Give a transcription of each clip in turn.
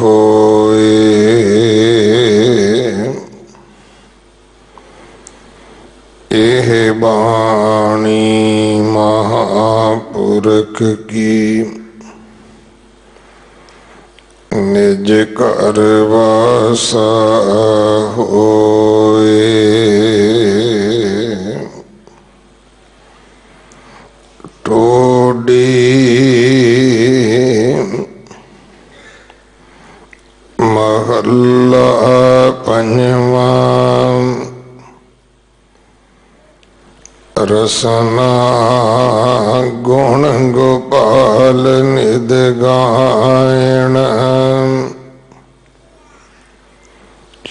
होए। एह बाणी महापुरख की निज कर वासा होए। टोडी महला पंजवा। रसना गुण गोपाल निद गायण।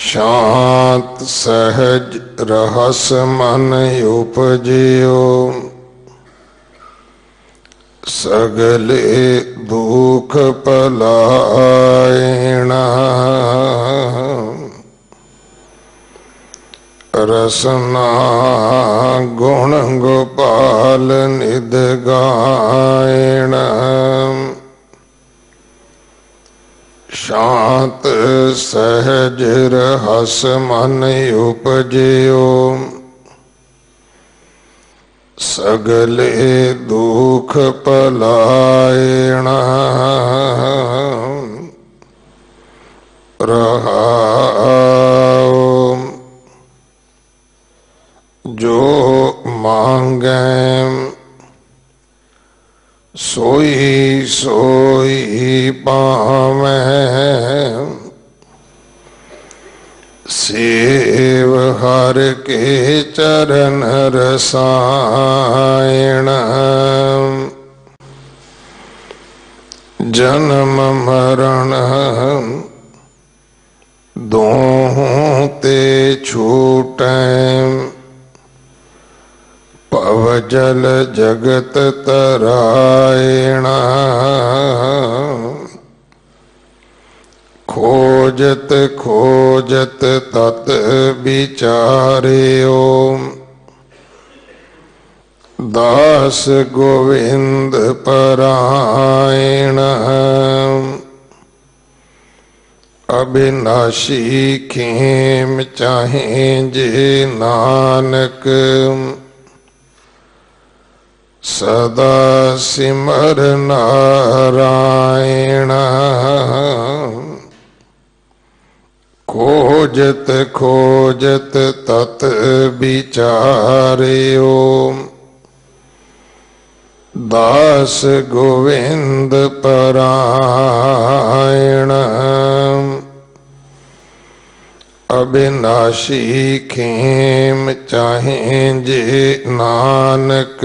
शांत सहज रहस मन उपजियो। सगले दुख पलायना। रसना गुण गोपाल निद गायण। शांत सहज रहस मन उपजियो। सगले दुख पलायना। रहाओ जो मांगे सोई सोई पावे। सेव हर के चरण रसायण। जन्म मरण दोहों ते छूटे। पव जल जगत तरायणा। खोजत खोजत तत विचार्यो। दास गोविंद परायण। अविनाशी खेम चाहे जे नानक। सदा सिमर नारायण। खोजत खोजत तत विचार्यो। दास गोविंद परायण। अविनाशी खेम चाहे जे नानक।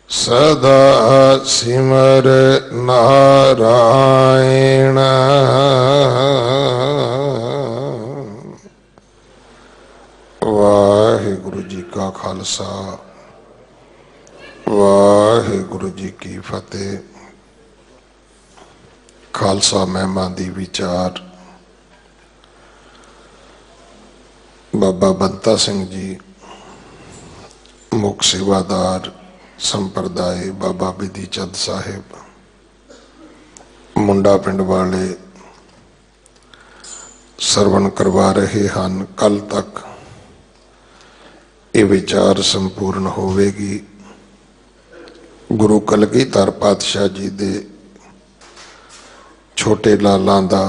सदा सिमर नारायण। वाहिगुरु जी का खालसा वाहिगुरु जी की फतेह। खालसा महिमा दी विचार बाबा बंता सिंह जी मुख सेवादार संप्रदाय बाबा बिधि चंद साहिब मुंडा पिंड वाले सरवण करवा रहे हैं। कल तक ये विचार संपूर्ण होवेगी। गुरु कलगीधर पातशाह जी दे छोटे लालां दा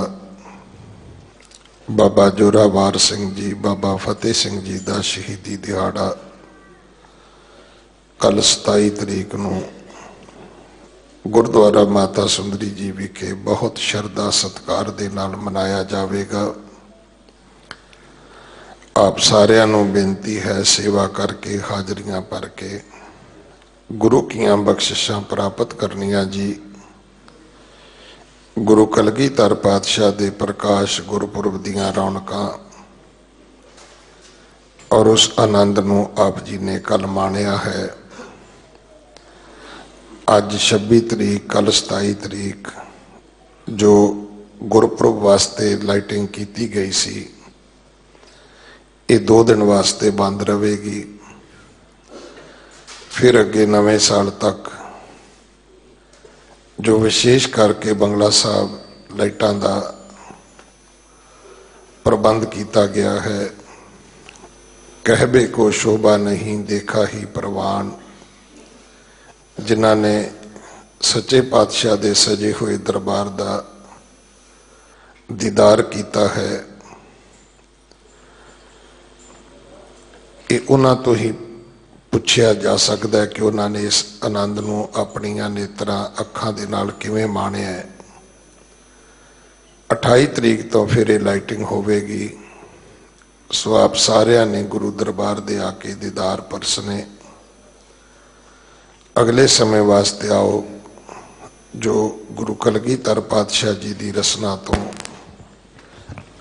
बाबा जोरावर सिंह जी बाबा फतेह सिंह जी का शहीदी दिहाड़ा कल 27 तरीक नूं गुरुद्वारा माता सुंदरी जी विखे बहुत श्रद्धा सत्कार दे नाल मनाया जाएगा। आप सारियां नूं बेनती है सेवा करके हाजरियां भर के गुरु कीयां बख्शिशां प्राप्त करनियां जी। गुरु कलगीधर पातशाह दे प्रकाश गुरपुरब दियां रौनकां और उस आनंद नूं आप जी ने कल माणिया है। अज 26 तरीक कल 27 तरीक जो गुरपुरब वास्ते लाइटिंग की गई सी, ये 2 दिन वास्ते बंद रहेगी। फिर अगे नवे साल तक जो विशेष करके बंगला साहब लाइटां दा प्रबंध किया गया है। कहबे को शोभा नहीं देखा ही प्रवान, जिन्हां ने सच्चे पातशाह दे सजे हुए दरबार दा दीदार किया है, ये उन्हां तो ही पुछया जा सकता है कि उन्होंने इस आनंद नूं अपनियां नेत्रां अखां दे नाल किवें माणिया है। 28 तरीक तो फिर ये लाइटिंग होवेगी। सो आप सारिया ने गुरु दरबार दे आके दीदार परसने। अगले समय वास्ते आओ जो गुरु कलगीधर पातशाह जी की रसना तो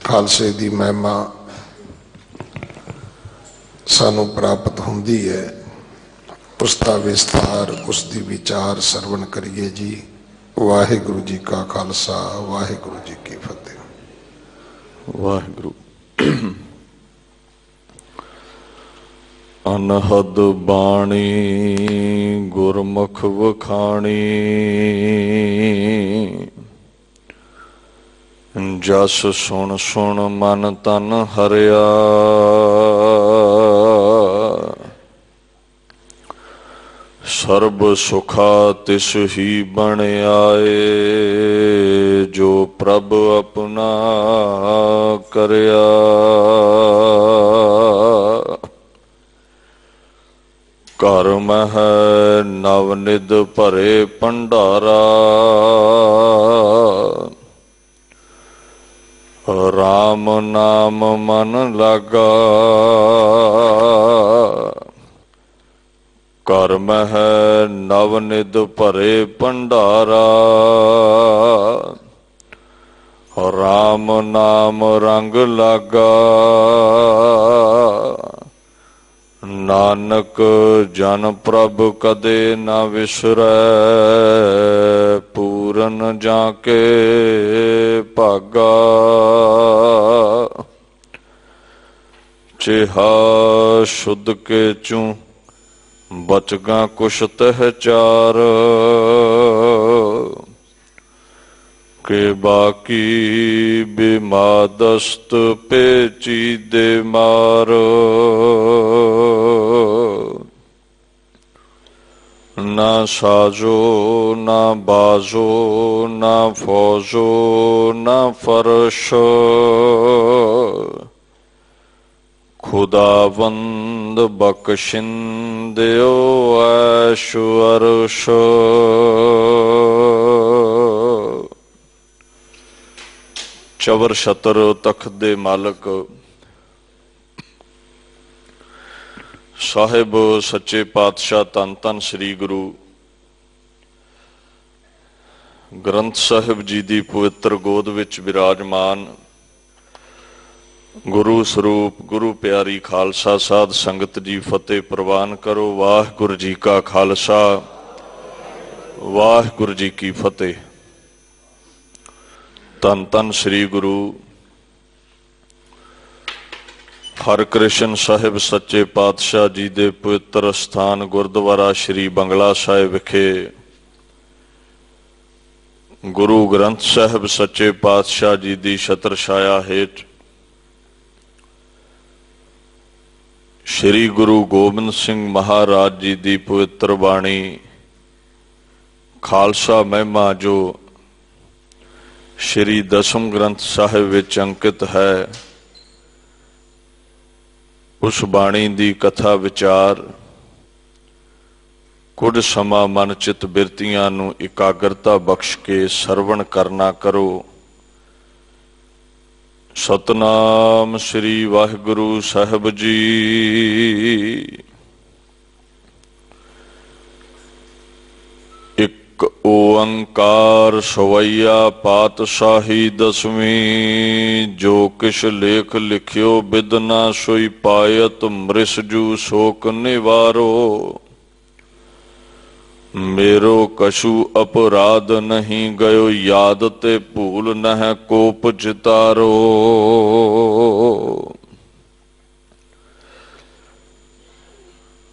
खालसे की महिमा सानू प्राप्त होंदी है, उसका विस्तार उसकी विचार सरवण करिए जी। वाहिगुरु जी का खालसा, वाहिगुरु जी की फतेह। वाहिगुरु। अनहद बाणी गुरमुख वखाणी, जस सुन सुन मन तन हरिया। सर्ब सुखा तिस ही बन आए, जो प्रभ अपना करया। घर मह नवनिध भरे भंडारा, राम नाम मन लागा। घर मह नवनिध भरे भंडारा, राम नाम रंग लागा। नानक जन प्रभ कदे न विसरै, पूरन जाके भागा। चेहा शुद्ध के चूं बचगा कुछ तह चार, के बाकी बिमादस्त पेची दे मार। ना साजो ना बाजो ना फौजो ना फरश, खुदावंद बख्शिंदो ऐशो अरश। चवर छतर तख्त दे मालक साहिब सच्चे पातशाह धन धन श्री गुरु ग्रंथ साहिब जी की पवित्र गोद विच विराजमान गुरु स्वरूप गुरु प्यारी खालसा साध संगत जी फतेह प्रवान करो। वाहिगुरु जी का खालसा, वाहिगुरु जी की फतेह। धन धन श्री गुरु हरकृष्ण साहिब सच्चे पातशाह जी दे पवित्र स्थान गुरुद्वारा श्री बंगला साहिब विखे गुरु ग्रंथ साहिब सच्चे पातशाह जी की छत्र छाया हेठ श्री गुरु गोबिंद सिंह महाराज जी की पवित्र बाणी खालसा महिमा जो श्री दसम ग्रंथ साहिब विच अंकित है, उस बाणी की कथा विचार कुछ समा मन चित बिरतियां नूं एकाग्रता बख्श के सरवण करना करो। सतनाम श्री वाहिगुरु साहिब जी। एक ओंकार सवैया पातशाही दसवीं, जो किश लेख लिखियो बिदना सोई पायत मृसजू शोक निवारो। मेरो कछु अपराध नहीं गयो याद ते भूल नह कोप चितारो।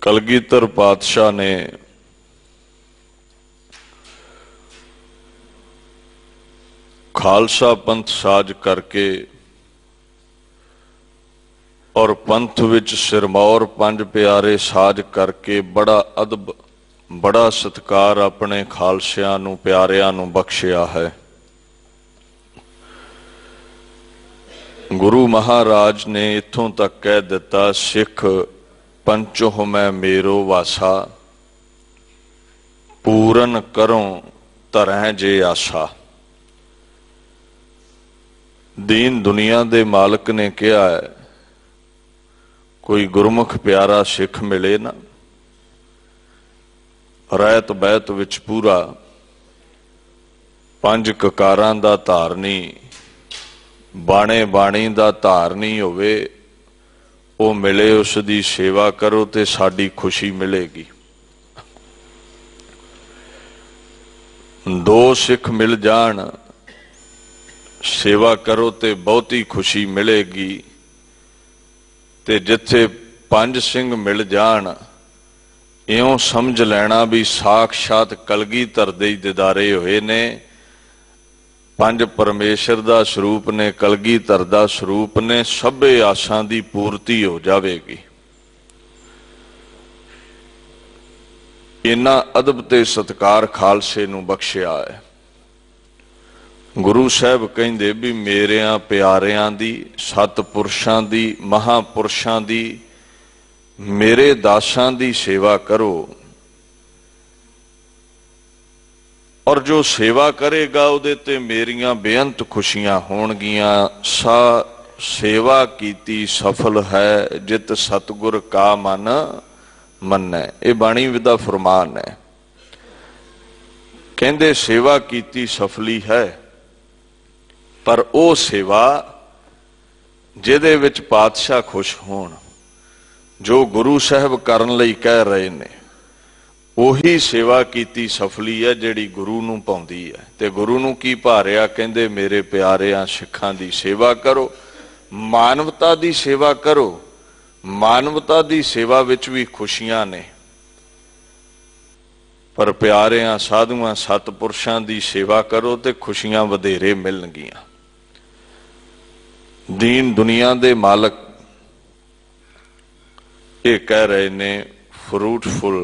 कलगीधर पातशाह ने खालसा पंथ साज करके और पंथ विच सिरमौर पंज प्यारे साज करके बड़ा अदब बड़ा सत्कार अपने खालसियां नूं प्यारियां नूं बख्शिया है। गुरु महाराज ने इत्थों तक कह दिता, सिख पंचो मैं मेरो वासा, पूरन करो धरें जे आशा। दीन दुनिया दे मालिक ने कहा है, कोई गुरमुख प्यारा सिख मिले ना, रहत बैत विच पूरा, पंज ककारां दा धारनी, बाणे बाणी दा धारनी होवे, वो मिले, उसकी सेवा करो ते साडी खुशी मिलेगी। दो सिख मिल जान, सेवा करो ते बहुती खुशी मिलेगी। ते जिथे पंज सिंह मिल जान, इउं समझ लेना भी साक्षात कलगीधर दे दीदारे होए ने। पंज परमेश्वर दा स्वरूप ने, कलगीधर दा स्वरूप ने, सभे आसां दी पूर्ति हो जाएगी। इन्ना अदब ते सत्कार खालसे नूं बख्शिया है। गुरु साहब कहंदे भी मेरियां प्यारियां दी, सतपुरुषां दी, महापुरुषां दी, मेरे दासां दी सेवा करो, और जो सेवा करेगा उहदे ते मेरियां बेअंत खुशियां होणगियां। सा सेवा कीती सफल है, जित सतगुर का मन मन्नै। ये बाणी विदा फरमान है। कहंदे सेवा कीती सफली है, पर वो सेवा जिहदे विच पातशाह खुश होण, जो गुरु साहब करन लई कह रहे ने, उही सेवा कीती सफली है जिहड़ी गुरु नूं पाउंदी है। ते गुरु नूं की भारिया, कहंदे मेरे प्यारियां सिखां दी सेवा करो, मानवता दी सेवा करो। मानवता दी सेवा विच भी खुशियां ने, पर प्यारियां साधुआं सतपुरुषां दी सेवा करो ते खुशियां वधेरे मिलणगियां। दीन दुनिया दे मालक ये कह रहे ने, fruitful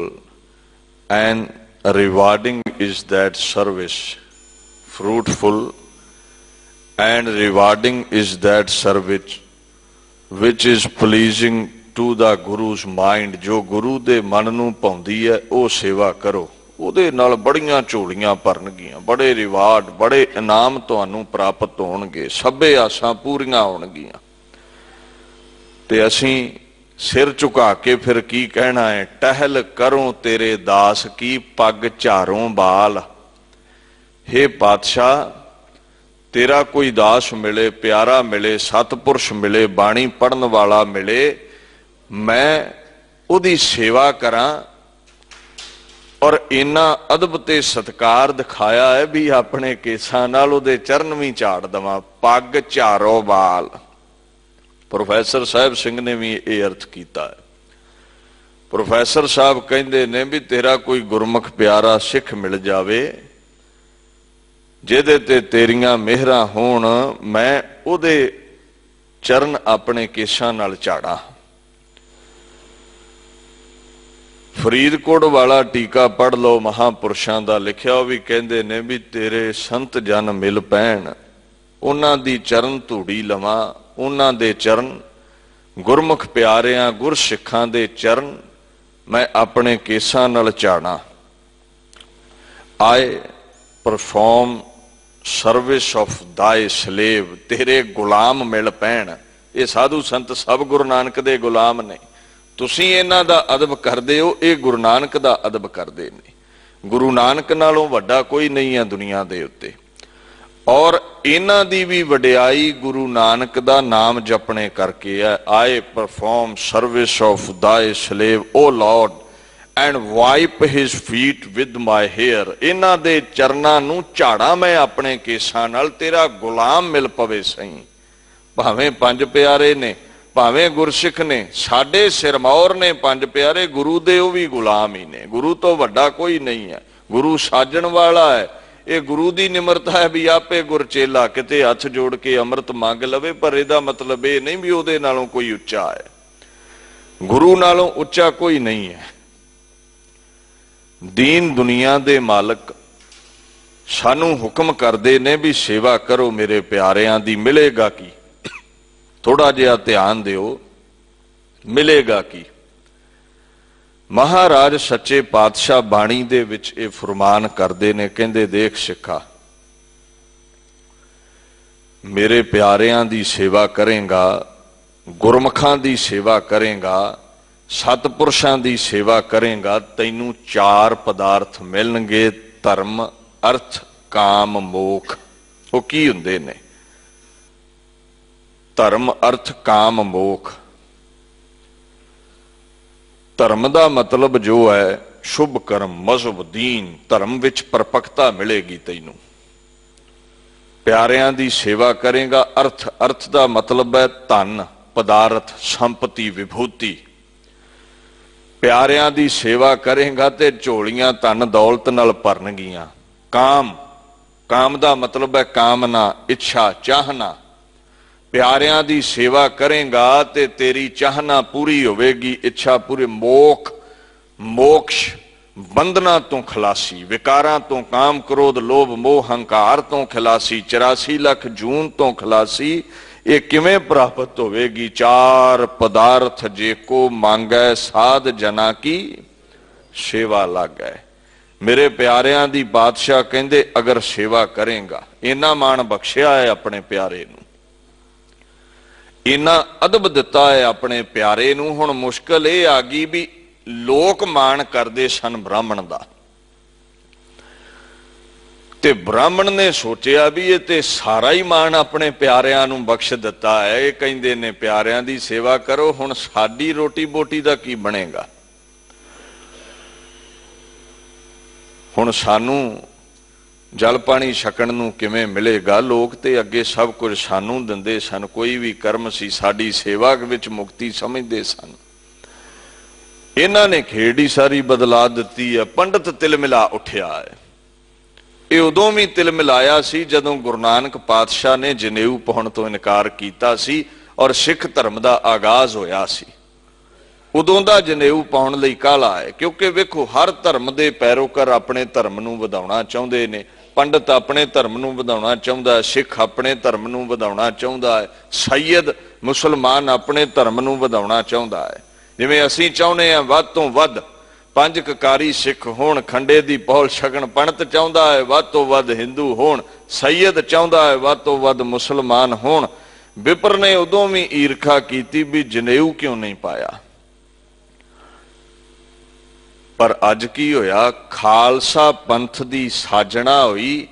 and rewarding is that service, fruitful and rewarding is that service which is pleasing to the guru's mind. जो गुरु दे मन नूं भाउंदी है, वो सेवा करो, ਉਹਦੇ ਨਾਲ बड़ियां ਝੋਲੀਆਂ भरनगियां, बड़े रिवार्ड, बड़े इनाम तुहानूं प्राप्त होणगे, सभे आसां पूरीआं होणगियां। ते असीं सिर झुका के फिर की कहना है, टहल करो तेरे दास की पग झारों बाल। हे पातशाह, तेरा कोई दास मिले, प्यारा मिले, सतपुरुष मिले, बाणी पढ़न वाला मिले, मैं उहदी सेवा करां। और इन्ना अदब ते सत्कार दिखाया है भी अपने केसां नाल उहदे चरण भी झाड़ दवां, पग झारो बाल। प्रोफैसर साहब सिंह ने भी ये अर्थ किया है। प्रोफैसर साहब कहंदे ने भी तेरा कोई गुरमुख प्यारा सिख मिल जावे, जिहदे ते तेरियां मेहरां होण, मैं उहदे चरण अपने केसां नाल झाड़ा। फरीदकोट वाला टीका पढ़ लो, महापुरुषां दा लिखिया, भी कहंदे ने भी तेरे संत जन मिल पैण, उन्हां दी चरण धूड़ी लवां। उन्हां दे चरण, गुरमुख प्यारियां गुर सिखां दे चरण मैं अपने केसां नाल झाड़ा। आई perform service of thy slave, तेरे गुलाम मिल पैण। ये साधु संत सब गुरु नानक दे गुलाम ने। तुसीं इन्हां दा अदब करदे हो, ये गुरु नानक दा अदब करदे ने। गुरु नानक नालों वड्डा कोई नहीं है दुनिया दे उत्ते। और इन्हां दी भी वडियाई गुरु नानक दा नाम जपने करके है। I perform service of thy slave O lord and wipe his feet with my hair. इन्हां दे चरनां नूं झाड़ा मैं अपने केसां नाल, तेरा गुलाम मिल पवे सही। भावें पंज प्यारे ने, भावें गुरसिख ने, साडे सिरमौर ने पंज प्यारे, गुरु दे वो भी गुलाम ही ने। गुरु तो वड्डा कोई नहीं है। गुरु साजण वाला है। ये गुरु की निमरता है भी आपे गुर चेला किते हथ जोड़ के अमृत मंग लवे, पर इहदा मतलब ये नहीं भी उहदे नालों कोई उच्चा है। गुरु नालों उच्चा कोई नहीं है। दीन दुनिया दे मालक सानू हुक्म करते ने भी सेवा करो मेरे प्यारियां दी, मिलेगा की? थोड़ा जिहा ध्यान दिओ, मिलेगा की? महाराज सच्चे पातशाह बाणी दे विच ये फरमान करते ने, कहंदे देख सिखा, मेरे प्यारियां दी सेवा करेगा, गुरमुखां दी सेवा करेगा, सतपुरुषां दी सेवा करेगा, तैनू 4 पदार्थ मिलणगे, धर्म अर्थ काम मोख। वो की हुंदे ने? धर्म अर्थ काम मोख। धर्म का मतलब जो है शुभ कर्म, मजहब, दीन, धर्म विच परपक्ता मिलेगी तैनू। प्यारियां दी सेवा करेगा, अर्थ का मतलब है धन, पदार्थ, संपत्ति, विभूति। प्यारियां दी सेवा करेगा ते झोलियां धन दौलत नाल भरनगियां। काम का मतलब है कामना, इच्छा, चाहना। प्यारियां दी सेवा करेगा ते तेरी चाहना पूरी होवेगी, इच्छा पूरी। मोक्ष बंधना तो खलासी, विकारां तो, काम क्रोध लोभ मोह हंकार तो खलासी, 84 लाख जून तो खलासी। ये किवें प्राप्त होवेगी? 4 पदार्थ जे को मांगै, साध जना की सेवा लागै। मेरे प्यारियां दी बादशाह कहंदे अगर सेवा करेगा, इन्ना मान बख्शिया है अपने प्यारे नूं, इन्ना अदब दिता है अपने प्यारे नूं। हुण मुश्किल ये आ गई भी लोक मान करदे सन ब्राह्मण दा, ते ब्राह्मण ने सोचिया भी ये ते सारा ही मान अपने प्यारियां नूं बख्श दिता है। ये कहंदे ने प्यारियां दी सेवा करो, हुण साडी रोटी बोटी दा की बनेगा? हुण सानू जल पानी छकण नूं किवें मिलेगा? लोग ते अगे सब कुछ सानू दिंदे सन, कोई भी कर्म सी साडी सेवा विच मुक्ति समझदे सन। इन्हां ने खेड़ ही सारी बदला दिती है। पंडित तिल मिला उठिया है। ये उदों भी तिल मिलाया सी जदों गुरु नानक पातशाह ने जनेऊ पाउण तो इनकार कीता सी और सिख धर्म दा आगाज होया सी। उदों दा जनेऊ पाउण लई काला है, क्योंकि वेखो हर धर्म दे पैरोकार अपने धर्म नूं वधाउणा चाहुंदे ने। पंडित अपने धर्म नूं वधाउणा चाहुंदा है, सिख अपने धर्म नूं वधाउणा चाहुंदा है, सैयद मुसलमान अपने धर्म नूं वधाउणा चाहुंदा है। जिवें असीं चाहुंदे आ वध तों वध 5 ककारी सिख होण, खंडे दी पौल छकण। पंडित चाहुंदा है वध तों वध हिंदू होण, सैयद चाहुंदा है वध तों वध मुसलमान होण। विपर ने उदों भी ईरखा कीती भी जनेऊ क्यों नहीं पाया। पर अज की होया, खालसा पंथ दी साजना हुई।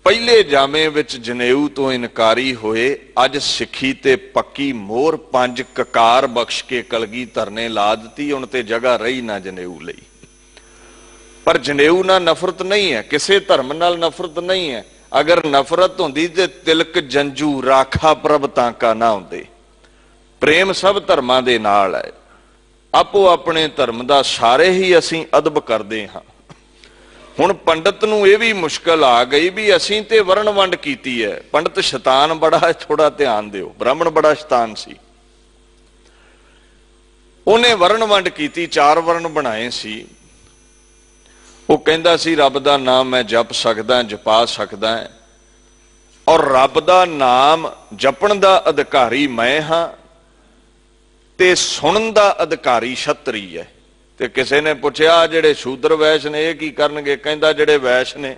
पहले जामे विच जनेऊ तो इनकारी होए, अज सिखी ते पक्की मोहर 5 ककार बख्श के कलगीधर ने ला दी। हुण ते जगह रही ना जनेऊ लई। पर जनेऊ ना नफरत नहीं है, किसी धर्म नाल नफरत नहीं है। अगर नफरत होंदी ते तिलक जंजू राखा प्रभ तांका ना होंदे। प्रेम सब धर्मां दे नाल है। आपो अपने धर्म दा सारे ही असीं अदब करते हाँ। हुण पंडित नूं ये भी मुश्किल आ गई भी असीं ते वर्ण वंड कीती है। पंडित शैतान बड़ा है, थोड़ा ध्यान दिओ। ब्राह्मण बड़ा शैतान सी, उन्हें वर्ण वंड कीती, 4 वर्ण बनाए सी। वो कहंदा सी रब दा नाम मैं जप सकदा, जपा सकदा है, और रब दा नाम जपण दा अधिकारी मैं हाँ ते सुनन दा अधिकारी छतरी है। ते किसी ने पूछया जेड़े शूद्र वैश्य ने ये की करनगे? कहंदा जेड़े वैश्य ने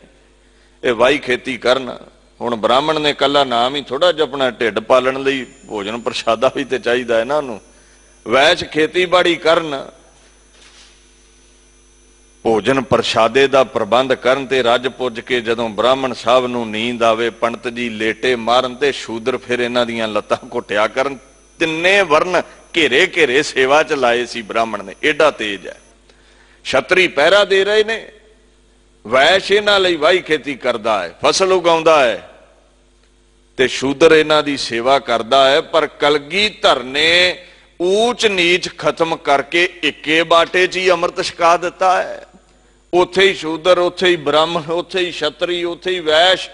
ये वाही खेती करन। हुण ब्राह्मण ने कला नाम ही थोड़ा जपना, ढिड पालण लई भोजन प्रसादा भी ते चाहीदा है ना नूं। वैश्य खेतीबाड़ी करन, भोजन प्रसादे दा प्रबंध करन ते रज पुज के जदों ब्राह्मण साहब नूं नींद आवे पंडित जी लेटे मारन ते शूद्र फिर इन्हां दीयां लत्तां घुटिया करन। तिन्ने वर्ण घेरे घेरे सेवा च लाए सी ब्राह्मण ने, एडा तेज है। छतरी पहरा दे रहे ने, वैश्य इन्हां लई वाही खेती करदा है, फसल उगाउंदा है, ते शूद्र इन्हां दी सेवा करदा है। पर कलगीधर ने ऊच नीच खत्म करके इक्के बाटे च ही अमृत छका दिता है। ਉੱਥੇ ਹੀ ਸ਼ੂਦਰ, ਉੱਥੇ ਹੀ ਬ੍ਰਾਹਮਣ, ਉੱਥੇ ਹੀ ਛਤਰੀ, ਉੱਥੇ ਹੀ ਵੈਸ਼,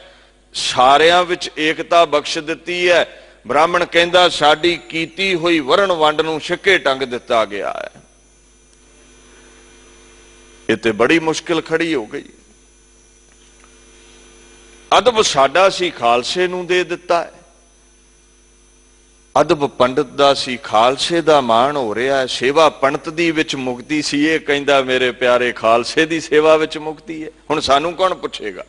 ਸਾਰਿਆਂ ਵਿੱਚ ਏਕਤਾ ਬਖਸ਼ ਦਿੱਤੀ ਹੈ। ਬ੍ਰਾਹਮਣ ਕਹਿੰਦਾ ਸਾਡੀ ਕੀਤੀ ਹੋਈ ਵਰਣ ਵੰਡ ਨੂੰ ਛਿੱਕੇ ਟੰਗ ਦਿੱਤਾ ਗਿਆ ਹੈ। ਇਹ ਤੇ ਬੜੀ ਮੁਸ਼ਕਿਲ ਖੜੀ ਹੋ ਗਈ। ਅਦਬ ਸਾਡਾ ਸੀ, ਖਾਲਸੇ ਨੂੰ ਦੇ ਦਿੱਤਾ ਹੈ। ਅਦਬ ਪੰਡਤ ਦਾ ਸੀ, ਖਾਲਸੇ ਦਾ ਮਾਣ ਹੋ ਰਿਹਾ ਹੈ। ਸੇਵਾ ਪੰਡਤ ਦੀ ਵਿੱਚ ਮੁਕਤੀ ਸੀ, ਇਹ ਕਹਿੰਦਾ ਮੇਰੇ ਪਿਆਰੇ ਖਾਲਸੇ ਦੀ ਸੇਵਾ ਵਿੱਚ ਮੁਕਤੀ ਹੈ। ਹੁਣ ਸਾਨੂੰ ਕੌਣ ਪੁੱਛੇਗਾ?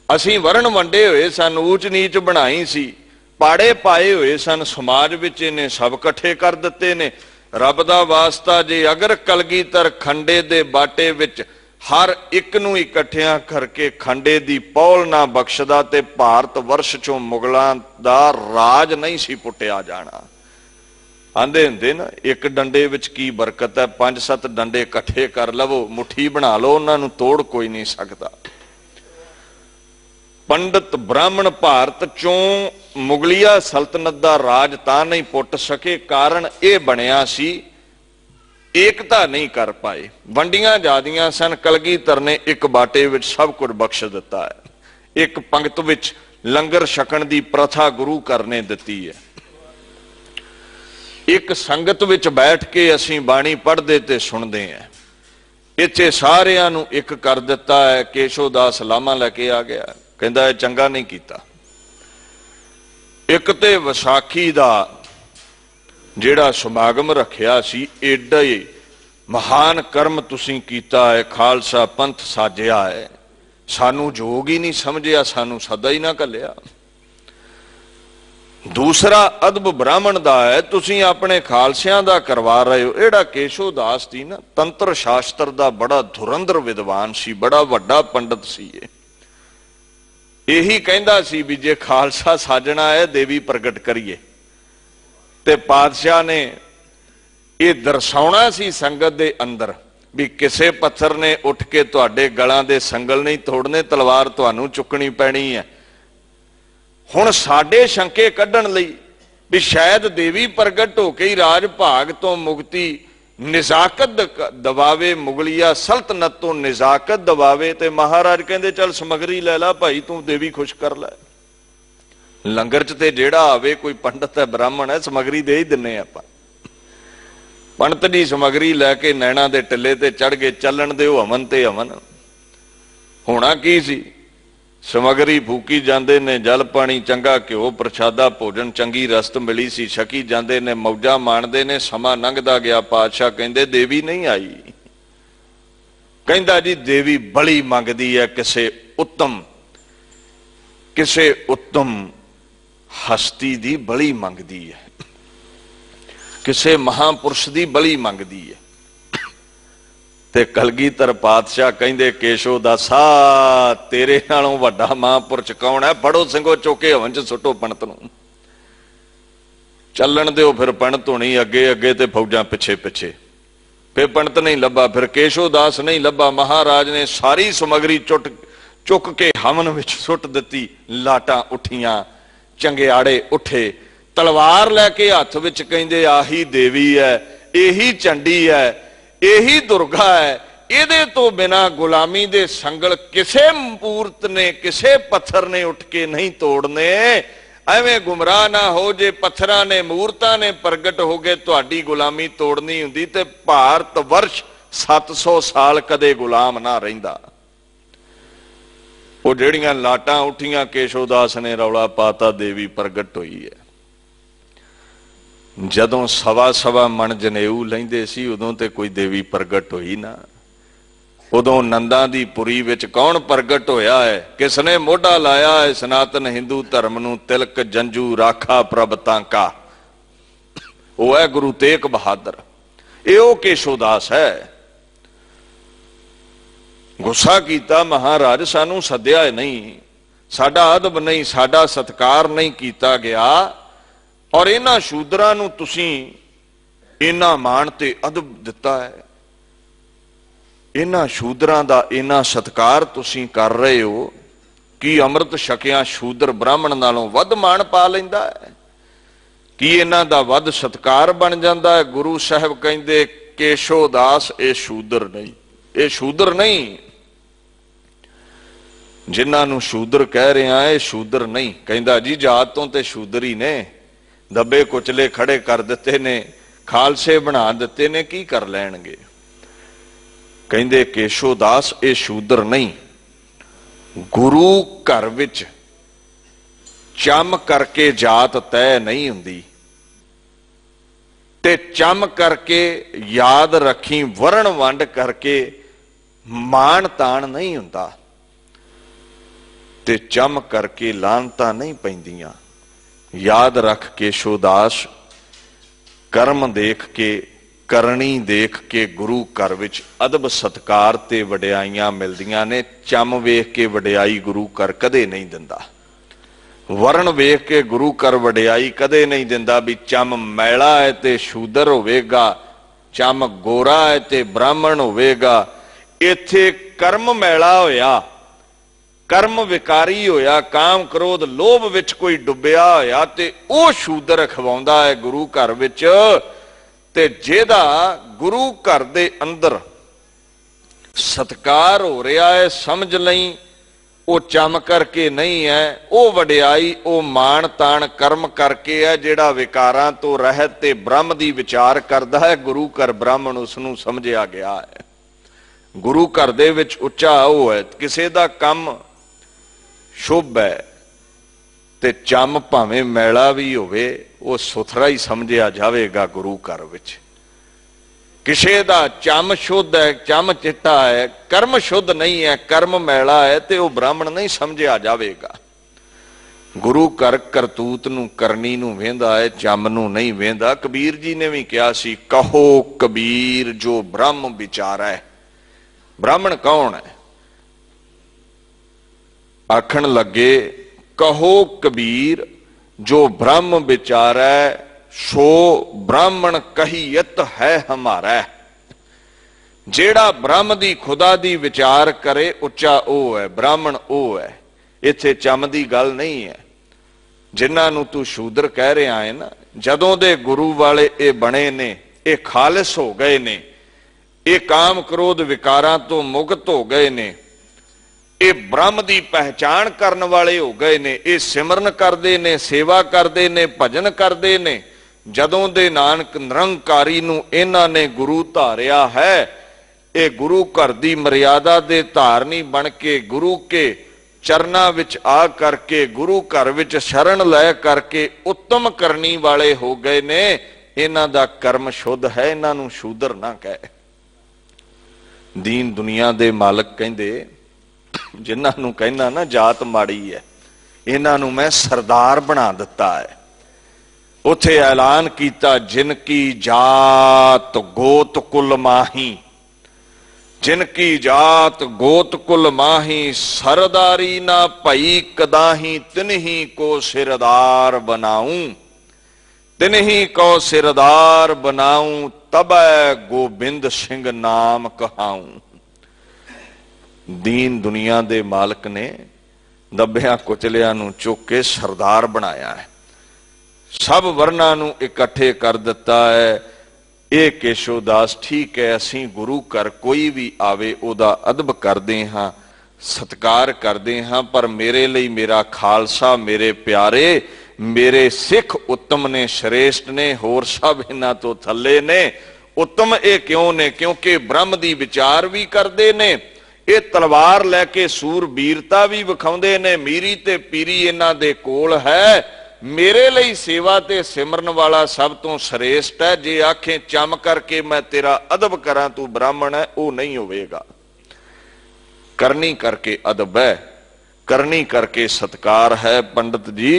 ਅਸੀਂ ਵਰਣ ਵੰਡੇ ਹੋਏ ਸਨ, ਊਚ ਨੀਚ ਬਣਾਈ ਸੀ, ਪਾੜੇ ਪਾਏ ਹੋਏ ਸਨ ਸਮਾਜ ਵਿੱਚ, ਇਹਨੇ ਸਭ ਇਕੱਠੇ ਕਰ ਦਿੱਤੇ ਨੇ। ਰੱਬ ਦਾ ਵਾਸਤਾ ਜੇ ਅਗਰ ਕਲਗੀਧਰ ਖੰਡੇ ਦੇ ਬਾਟੇ ਵਿੱਚ ਹਰ ਇੱਕ ਨੂੰ ਇਕੱਠਿਆਂ ਕਰਕੇ ਖੰਡੇ ਦੀ ਪੌਲ ਨਾ ਬਖਸ਼ਦਾ ਤੇ ਭਾਰਤ ਵਰਸ਼ ਚੋਂ ਮੁਗਲਾਂ ਦਾ ਰਾਜ ਨਹੀਂ ਸੀ ਪੁੱਟਿਆ ਜਾਣਾ। ਆਂਦੇ ਹੁੰਦੇ ਨਾ, ਇੱਕ ਡੰਡੇ ਵਿੱਚ ਕੀ ਬਰਕਤ ਹੈ, 5-7 ਡੰਡੇ ਇਕੱਠੇ ਕਰ ਲਵੋ, ਮੁੱਠੀ ਬਣਾ ਲਓ, ਉਹਨਾਂ ਨੂੰ ਤੋੜ ਕੋਈ ਨਹੀਂ ਸਕਦਾ। ਪੰਡਤ ਬ੍ਰਾਹਮਣ ਭਾਰਤ ਚੋਂ ਮੁਗਲੀਆ ਸਲਤਨਤ ਦਾ ਰਾਜ ਤਾਂ ਨਹੀਂ ਪੁੱਟ ਸਕੇ, ਕਾਰਨ ਇਹ ਬਣਿਆ ਸੀ ਏਕਤਾ ਨਹੀਂ ਕਰ ਪਾਏ। ਵੰਡੀਆਂ ਜਾਦੀਆਂ ਸਨ। ਕਲਗੀਧਰ ਨੇ ਇੱਕ ਬਾਟੇ ਵਿੱਚ ਸਭ ਕੁਝ ਬਖਸ਼ ਦਿੱਤਾ ਹੈ। ਇੱਕ ਪੰਗਤ ਵਿੱਚ ਲੰਗਰ ਛਕਣ ਦੀ ਪ੍ਰਥਾ ਗੁਰੂ ਘਰ ਨੇ ਦਿੱਤੀ ਹੈ। ਇੱਕ ਸੰਗਤ ਵਿੱਚ ਬੈਠ ਕੇ ਅਸੀਂ ਬਾਣੀ ਪੜ੍ਹਦੇ ਤੇ ਸੁਣਦੇ ਹਾਂ। ਇੱਥੇ ਸਾਰਿਆਂ ਨੂੰ ਇੱਕ ਕਰ ਦਿੱਤਾ ਹੈ। ਕੇਸ਼ੋ ਦਾਸ ਲਾਮਾ ਲੈ ਕੇ ਆ ਗਿਆ, ਕਹਿੰਦਾ ਇਹ ਚੰਗਾ ਨਹੀਂ ਕੀਤਾ। ਇੱਕ ਤੇ ਵਿਸਾਖੀ ਦਾ ਜਿਹੜਾ ਸਮਾਗਮ ਰੱਖਿਆ ਸੀ, ਏਡਾ ਹੀ ਮਹਾਨ ਕਰਮ ਤੁਸੀਂ ਕੀਤਾ ਹੈ, ਖਾਲਸਾ ਪੰਥ ਸਾਜਿਆ ਹੈ, ਸਾਨੂੰ ਜੋਗ ਹੀ ਨਹੀਂ ਸਮਝਿਆ, ਸਾਨੂੰ ਸਦਾ ਹੀ ਨਾ ਘੱਲਿਆ। ਦੂਸਰਾ ਅਦਬ ਬ੍ਰਾਹਮਣ ਦਾ ਹੈ, ਤੁਸੀਂ ਆਪਣੇ ਖਾਲਸਿਆਂ ਦਾ ਕਰਵਾ ਰਹੇ ਹੋ। ਇਹੜਾ ਕੇਸ਼ੋ ਦਾਸ ਸੀ ਨਾ, ਤੰਤਰ ਸ਼ਾਸਤਰ ਦਾ ਬੜਾ ਧੁਰੰਧਰ ਵਿਦਵਾਨ ਸੀ, ਬੜਾ ਵੱਡਾ ਪੰਡਤ ਸੀ। ਇਹੀ ਕਹਿੰਦਾ ਸੀ ਵੀ ਜੇ ਖਾਲਸਾ ਸਾਜਣਾ ਹੈ ਦੇਵੀ ਪ੍ਰਗਟ ਕਰੀਏ। ਤੇ ਪਾਤਸ਼ਾਹ ਨੇ ਇਹ ਦਰਸਾਉਣਾ ਸੀ ਸੰਗਤ ਦੇ ਅੰਦਰ ਵੀ ਕਿਸੇ ਪੱਥਰ ਨੇ ਉੱਠ ਕੇ ਤੁਹਾਡੇ ਗਲਾਂ ਦੇ ਸੰਗਲ ਨਹੀਂ ਤੋੜਨੇ, ਤਲਵਾਰ ਤੁਹਾਨੂੰ ਚੁੱਕਣੀ ਪੈਣੀ ਹੈ। ਹੁਣ ਸਾਡੇ ਸ਼ੰਕੇ ਕੱਢਣ ਲਈ ਵੀ ਸ਼ਾਇਦ ਦੇਵੀ ਪ੍ਰਗਟ ਹੋ ਕੇ ਹੀ ਰਾਜ ਭਾਗ ਤੋਂ ਮੁਕਤੀ, ਨਿਜ਼ਾਕਤ ਦਬਾਵੇ, ਮੁਗਲੀਆ ਸਲਤਨਤ ਤੋਂ ਨਿਜ਼ਾਕਤ ਦਬਾਵੇ। ਤੇ ਮਹਾਰਾਜ ਕਹਿੰਦੇ ਚੱਲ ਸਮਗਰੀ ਲੈ ਲਾ ਭਾਈ, ਤੂੰ ਦੇਵੀ ਖੁਸ਼ ਕਰ ਲੈ। ਲੰਗਰ ਚ ਤੇ ਜਿਹੜਾ ਆਵੇ, ਕੋਈ ਪੰਡਤ ਹੈ ਬ੍ਰਾਹਮਣ ਹੈ, ਸਮਗਰੀ ਦੇ ਹੀ ਦਿੰਨੇ ਆਪਾਂ। ਪੰਡਤ ਦੀ ਸਮਗਰੀ ਲੈ ਕੇ ਨੈਣਾ ਦੇ ਟਿੱਲੇ ਤੇ ਚੜ ਗਏ, ਚੱਲਣ ਦਿਓ ਹਵਨ ਤੇ ਹਵਨ। ਹੋਣਾ ਕੀ ਸੀ, ਸਮਗਰੀ ਫੂਕੀ ਜਾਂਦੇ ਨੇ, ਜਲ ਪਾਣੀ ਚੰਗਾ, ਘਿਓ ਪ੍ਰਸ਼ਾਦਾ, ਭੋਜਨ ਚੰਗੀ ਰਸਤ ਮਿਲੀ ਸੀ, ਛਕੀ ਜਾਂਦੇ ਨੇ, ਮੌਜਾਂ ਮਾਣਦੇ ਨੇ। ਸਮਾਂ ਲੰਘਦਾ ਗਿਆ, ਪਾਤਸ਼ਾਹ ਕਹਿੰਦੇ ਦੇਵੀ ਨਹੀਂ ਆਈ। ਕਹਿੰਦਾ ਜੀ ਦੇਵੀ ਬਲੀ ਮੰਗਦੀ ਹੈ, ਕਿਸੇ ਉੱਤਮ ਹਸਤੀ ਦੀ ਬਲੀ ਮੰਗਦੀ ਹੈ, ਕਿਸੇ ਮਹਾਂਪੁਰਸ਼ ਦੀ ਬਲੀ ਮੰਗਦੀ ਹੈ। ਤੇ ਕਲਗੀਧਰ ਪਾਤਸ਼ਾਹ ਕਹਿੰਦੇ ਕੇਸ਼ੋ ਦਾਸਾ, ਤੇਰੇ ਨਾਲੋਂ ਵੱਡਾ ਮਹਾਂਪੁਰਸ਼ ਕੌਣ ਹੈ? ਫੜੋ ਸਿੰਘੋ ਚੋਕੇ ਹਵਨ ਚ ਸੁੱਟੋ ਪੰਡਤ ਨੂੰ। ਚੱਲਣ ਦਿਓ ਫਿਰ ਪੰਡਤ ਹੋਣੀ ਅੱਗੇ ਅੱਗੇ ਤੇ ਫੌਜਾਂ ਪਿੱਛੇ ਪਿੱਛੇ। ਫਿਰ ਪੰਡਤ ਨਹੀਂ ਲੱਭਾ, ਫਿਰ ਕੇਸ਼ੋ ਦਾਸ ਨਹੀਂ ਲੱਭਾ। ਮਹਾਰਾਜ ਨੇ ਸਾਰੀ ਸਮਗਰੀ ਚੁੱਕ ਕੇ ਹਵਨ ਵਿੱਚ ਸੁੱਟ ਦਿੱਤੀ। ਲਾਟਾਂ ਉੱਠੀਆਂ, ਚੰਗਿਆੜੇ ਉੱਠੇ, ਤਲਵਾਰ ਲੈ ਕੇ ਹੱਥ ਵਿੱਚ, ਕਹਿੰਦੇ ਆਹੀ ਦੇਵੀ ਹੈ, ਇਹੀ ਚੰਡੀ ਹੈ, ਇਹੀ ਦੁਰਗਾ ਹੈ। ਇਹਦੇ ਤੋਂ ਬਿਨਾ ਗੁਲਾਮੀ ਦੇ ਸੰਗਲ ਕਿਸੇ ਮੂਰਤ ਨੇ, ਕਿਸੇ ਪੱਥਰ ਨੇ ਉੱਠ ਕੇ ਨਹੀਂ ਤੋੜਨੇ। ਐਵੇਂ ਗੁੰਮਰਾਹ ਨਾ ਹੋ ਜੇ, ਪੱਥਰਾਂ ਨੇ, ਮੂਰਤਾਂ ਨੇ ਪ੍ਰਗਟ ਹੋ ਗਏ, ਤੁਹਾਡੀ ਗੁਲਾਮੀ ਤੋੜਨੀ ਹੁੰਦੀ ਤੇ ਭਾਰਤ ਵਰਸ਼ 700 ਸਾਲ ਕਦੇ ਗੁਲਾਮ ਨਾ ਰਹਿੰਦਾ। ਉਹ ਜਿਹੜੀਆਂ ਲਾਟਾਂ ਉੱਠੀਆਂ, ਕੇਸ਼ੋ ਦਾਸ ਨੇ ਰੌਲਾ ਪਾਤਾ, ਦੇਵੀ ਪ੍ਰਗਟ ਹੋਈ ਹੈ। ਜਦੋਂ ਸਵਾ ਮਣ ਜਨੇਊ ਲੈਂਦੇ ਸੀ, ਉਦੋਂ ਤੇ ਕੋਈ ਦੇਵੀ ਪ੍ਰਗਟ ਹੋਈ ਨਾ। ਉਦੋਂ ਨੰਦਾਂ ਦੀ ਪੁਰੀ ਵਿੱਚ ਕੌਣ ਪ੍ਰਗਟ ਹੋਇਆ ਹੈ? ਕਿਸ ਨੇ ਮੋਢਾ ਲਾਇਆ ਹੈ ਸਨਾਤਨ ਹਿੰਦੂ ਧਰਮ ਨੂੰ? ਤਿਲਕ ਜੰਜੂ ਰਾਖਾ ਪ੍ਰਭ ਤਾਂਕਾ, ਉਹ ਹੈ ਗੁਰੂ ਤੇਗ ਬਹਾਦਰ। ਇਹ ਉਹ ਕੇਸ਼ੋ ਦਾਸ ਹੈ। ਗੁੱਸਾ ਕੀਤਾ ਮਹਾਰਾਜ, ਸਾਨੂੰ ਸੱਦਿਆ ਨਹੀਂ, ਸਾਡਾ ਅਦਬ ਨਹੀਂ, ਸਾਡਾ ਸਤਿਕਾਰ ਨਹੀਂ ਕੀਤਾ ਗਿਆ, ਔਰ ਇਹਨਾਂ ਸ਼ੂਦਰਾਂ ਨੂੰ ਤੁਸੀਂ ਇਹਨਾਂ ਮਾਣ ਤੇ ਅਦਬ ਦਿੱਤਾ ਹੈ, ਇਹਨਾਂ ਸ਼ੂਦਰਾਂ ਦਾ ਇਹਨਾਂ ਸਤਿਕਾਰ ਤੁਸੀਂ ਕਰ ਰਹੇ ਹੋ। ਕੀ ਅੰਮ੍ਰਿਤ ਛਕਿਆ ਸ਼ੂਦਰ ਬ੍ਰਾਹਮਣ ਨਾਲੋਂ ਵੱਧ ਮਾਣ ਪਾ ਲੈਂਦਾ ਹੈ? ਕੀ ਇਹਨਾਂ ਦਾ ਵੱਧ ਸਤਿਕਾਰ ਬਣ ਜਾਂਦਾ ਹੈ? ਗੁਰੂ ਸਾਹਿਬ ਕਹਿੰਦੇ ਕੇਸ਼ੋ ਦਾਸ ਇਹ ਸ਼ੂਦਰ ਨਹੀਂ, ये शूद्र नहीं। जिन्हों शूद्र कह रहे हैं ये शूद्र नहीं। कहता जी जात तो शूद्र ही ने, दबे कुचले खड़े कर दिते ने, खालसे बना दिते ने, की कर लैणगे। कहते केशो दास ये शूद्र नहीं। गुरु घर विच चम करके जात तय नहीं हुंदी, ते चम करके याद रखी वरण वंड करके मान तान नहीं हुंदा, ते चम करके लानता नहीं पैंदियां। याद रख केशोदास, कर्म देख के करनी देख के गुरु घर विच अदब सत्कार ते वडियाइयां मिलदियां ने। चम वेख के वडियाई गुरु घर कदे नहीं दिंदा, वरण वेख के गुरु घर वडियाई कदे नहीं दिंदा। भी चम मैला है ते शूदर होवेगा, चम गोरा है ते ब्राह्मण होवेगा। इत्थे कर्म मैला होया, कर्म विकारी होया, काम क्रोध लोभ विच कोई डुबिया होया ते ओ शूदर खवाउंदा है गुरु घर विच। ते जेदा गुरु घर दे अंदर सत्कार हो रहा है, समझ लई वो चम करके नहीं है, वो वडियाई वो मान तान कर्म करके है। जेड़ा विकारां तो रहत ते ब्रह्म दी विचार करदा है, गुरु घर ब्राह्मण उसनूं समझिया गया है। गुरु घर दे विच उच्चा वो है, किसे दा काम शुभ है ते चम भावें मैला भी होवे वो सुथरा ही समझिया जावेगा गुरु घर विच। किसे दा चम शुद्ध है, चम चिट्टा है, कर्म शुद्ध नहीं है, कर्म मैला है, ते वो ब्राह्मण नहीं समझिया जावेगा। गुरु घर करतूत नूं करनी नूं वेंदा है, चम नूं नहीं वेंदा। कबीर जी ने भी कहा सी, कहो कबीर जो ब्रह्म विचारा है। ब्राह्मण कौन है? आखण लगे, कहो कबीर जो ब्रह्म विचारै, सो ब्राह्मण कहियत है हमारा। जेड़ा ब्रह्म दी खुदा दी विचार करे उच्चा ओ है, ब्राह्मण ओ है। इत्थे चम दी गल नहीं है। जिन्हां तू शूद्र कह रहा है ना, जदों दे गुरु वाले ये बने ने, ये खालिस हो गए ने, ये काम क्रोध विकारां तो मुक्त हो गए ने, ये ब्रह्म की पहचान करने वाले हो गए ने, ये सिमरन करते ने, सेवा करते ने, भजन करते ने। जदों दे नानक निरंकारी नूं इन्हां ने गुरु धारिया है, ये गुरु घर की मर्यादा दे धारनी बन के गुरु के चरना विच आ करके गुरु घर विच शरण लै करके उत्तम करनी वाले हो गए ने। इन्हां दा कर्म शुद्ध है, इन्हां नूं शूदर ना कहे। दीन दुनिया दे मालक कहंदे, जिन्हां कहना ना जात माड़ी है, इन्हां मैं सरदार बना दिता है। उथे ऐलान किया, जिनकी जात गोत कुल माही, जिनकी जात गोत कुल माही, सरदारी ना भई कदाही, तिन्ही को सिरदार बनाऊं, तिन्ही को सिरदार बनाऊं, तबै गोबिंद सिंह नाम कहाऊं। दीन दुनिया दे मालक ने दबिया कुचलिया नूं चुक के सरदार बनाया है, सब वर्णा नूं इकट्ठे कर दिता है। ये केशोदास ठीक है, असीं गुरु घर कोई भी आवे उहदा अदब करदे हां, सत्कार करदे हां, पर मेरे लिए मेरा खालसा, मेरे प्यारे, मेरे सिख उत्तम ने, श्रेष्ठ ने, होर सब इन्हां तो थल्ले ने। उत्तम ये क्यों ने? क्योंकि ब्रह्म दी विचार भी करदे ने, ये तलवार लैके सूरबीरता भी विखाउंदे ने, मीरी ते पीरी इन्हां दे कोल है। मेरे लिए सेवा ते सिमरन वाला सब तो श्रेष्ठ है। जे आखें चम करके मैं तेरा अदब करा, तू ब्राह्मण है, वो नहीं होवेगा। करनी करके अदब है, करनी करके सत्कार है। पंडित जी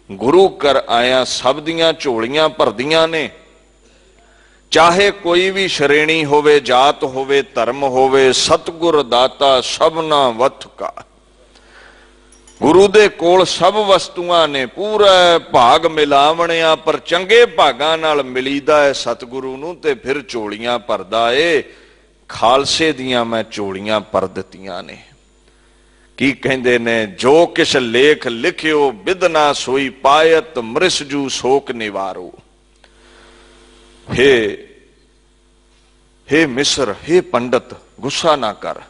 गुरु घर आया सब दियां झोलियां भरदियां ने, चाहे कोई भी श्रेणी होवे, जात होवे, धर्म होवे, सतगुर दाता सबना वथ का। गुरु दे कोल सब वस्तुआं ने, पूरा भाग मिलावणिया, पर चंगे भागां नाल मिलीदा है सतगुरु नूं, ते फिर झोलियां भरदा है। खालसे दियां मैं झोलियां भर दित्तियां ने। की कहंदे ने, जो किस लेख लिखियो बिदना सोई पायत, मृसजू शोक निवारो। हे मिस्र, हे पंडित, गुस्सा ना कर।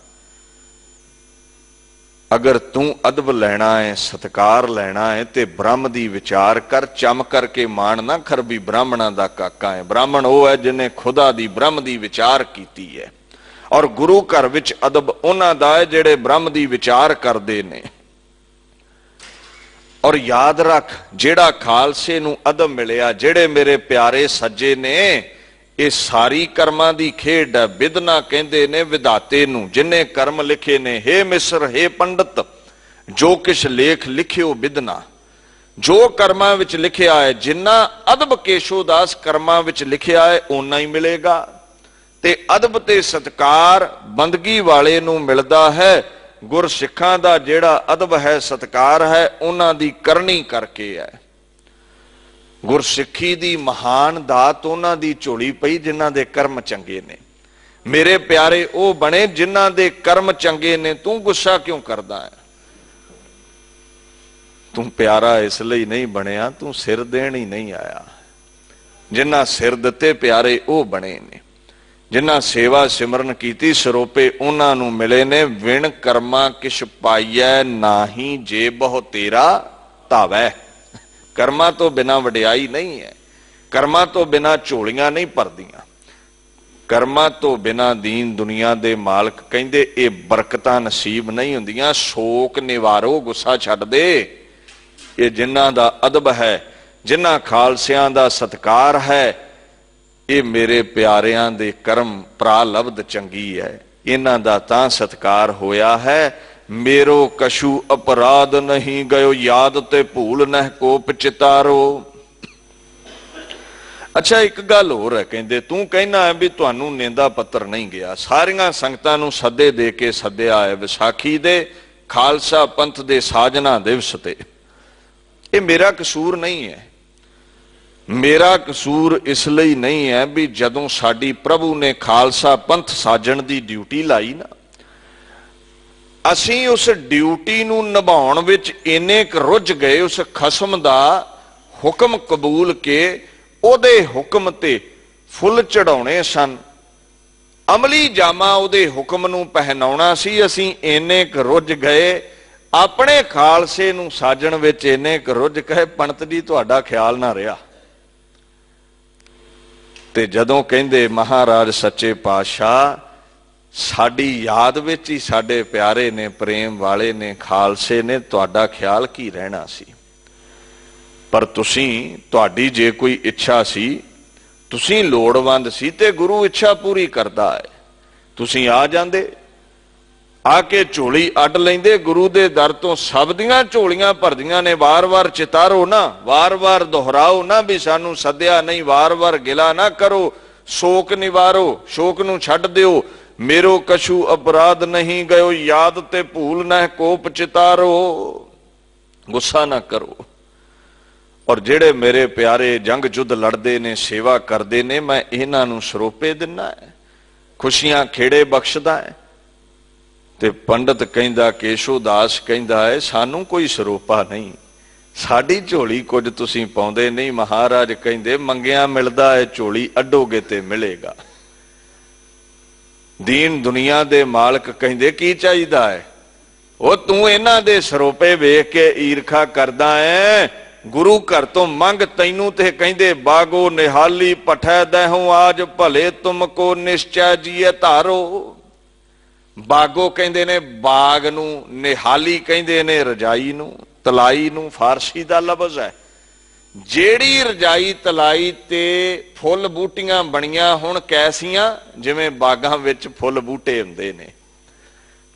अगर तू अदब लेना है, सत्कार लेना है, ते ब्रह्म दी विचार कर। चम करके मान ना कर भी ब्राह्मणा दा काका है। ब्राह्मण वो है जिन्हें खुदा दी ब्रह्म दी विचार कीती है। और गुरु घर विच अदब उन्हां दा है जेड़े ब्रह्म दी विचार करदे ने। और याद रख, जेड़ा खालसे नूं अदब मिलिया, जेड़े मेरे प्यारे सज्जे ने, ये सारी कर्मां दी खेड है। विधना कहंदे ने विधाते नूं, जिन्हें कर्म लिखे ने। हे मिस्र, हे पंडित, जो किश लेख लिखियो विधना। जो कर्मां विच लिखिया है, जिन्ना अदब केशोदास कर्मां विच लिखिया है, उन्ना ही मिलेगा। ते अदब ते सत्कार बंदगी वाले नूं मिलदा है। गुर सिखां दा जेड़ा अदब है, सत्कार है, उन्हां दी करनी करके है। गुरसिੱਖੀ दी महान दात उन्हां दी झोली पई जिन्हां दे कर्म चंगे ने। मेरे प्यारे वो बने जिन्हां दे कर्म चंगे ने। तू गुस्सा क्यों करदा है? तू प्यारा इसलिए नहीं बनया, तू सिर देण ही नहीं आया। जिन्हां सिर दिते प्यारे वो बने ने। जिन्हां सेवा सिमरन कीती सरोपे उन्हां नूं मिले ने। विण कर्मा किश पाइयै नाही, जे बहु तेरा धावै। कर्मा तो बिना वडियाई नहीं है। कर्मा तो बिना झोलियां नहीं भरदियां। कर्मा तो बिना दीन दुनिया दे मालक कहंदे ये बरकतां नसीब नहीं हुंदियां। शोक निवारो, गुस्सा छड्ड दे। ये जिन्हां दा अदब है, जिन्हां खालसियां दा सत्कार है, ये मेरे प्यारियां दे कर्म प्रालब्ध चंगी है। इन्हां दा तां सत्कार होया है। मेरो कशु अपराध नहीं गयो, याद ते भूल नह कोप चितारो। अच्छा, एक गल होर है, कहंदे तू कहना है भी तुहानू नेंदा पत्र नहीं गया। सारियां संगतां नू सदे दे के सद्या है विसाखी दे खालसा पंथ दे साजना दिवस ते। ये मेरा कसूर नहीं है। मेरा कसूर इसलिए नहीं है भी जदों साडी प्रभु ने खालसा पंथ साजण दी ड्यूटी लाई ना, असीं उस ड्यूटी नूं निभाउण विच इन्ने क रुझ गए। उस खसम दा हुक्म कबूल के ओदे हुक्म ते फुल चढ़ाउणे सन। अमली जामा ओदे हुक्म नूं पहनाउणा सी। असीं इन्ने क रुझ गए, अपने खालसे नूं साजण विच इन्ने क रुझ गए, पंडित जी तुहाडा ख्याल ना रहा। ते जदों कहंदे महाराज सच्चे पातशाह साडी याद विच ही साडे प्यारे ने, प्रेम वाले ने, खालसे ने, तुहाडा ख्याल की रहना सी। पर तुसीं, तुहाडी जे कोई इच्छा सी, तुसीं लोड़वंद सी ते गुरु इच्छा पूरी करदा है। तुसीं आ जांदे, आके झोली अड लैंदे। गुरु दे दर तो सब दियां झोलियां भरदियां ने। वार वार चितारो ना, वार वार दोहराओ ना भी सानू सद्या नहीं। वार वार गिला ना करो, शोक निवारो, शोक नू छड्ड दिओ। मेरो कछु अपराध नहीं गयो, याद ते भूल न कोप चितारो। गुस्सा ना करो। और जेड़े मेरे प्यारे जंग जुद्ध लड़दे ने, सेवा करदे ने, मैं इन्हां नू सरोपे दिना है, खुशियां खेड़े बख्शदा है। ते पंडित कहंदा, केशोदास कहंदा है, सानू कोई सरोपा नहीं, साडी झोली कुछ तुसीं पाउंदे नहीं। महाराज कहंदे मंगिया मिलदा है, झोली अड्डोगे ते मिलेगा। दीन दुनिया दे मालक कहंदे की चाहिदा है? वो तू इन्हां दे सरोपे वेख के ईरखा करदा है। गुरु घर तो मंग तैनू ते कहंदे बागो निहाली पठै दहूं आज भले तुमको निश्चय जिए धारो। बागो कहंदे ने बाग नू, निहाली कहंदे ने रजाई नू, तलाई नू फारसी दा लफ्ज़ है। जेड़ी रजाई तलाई ते फुल बूटियां बनियां हुण कैसियां, जिवें बागां विच फुल बूटे हुंदे ने।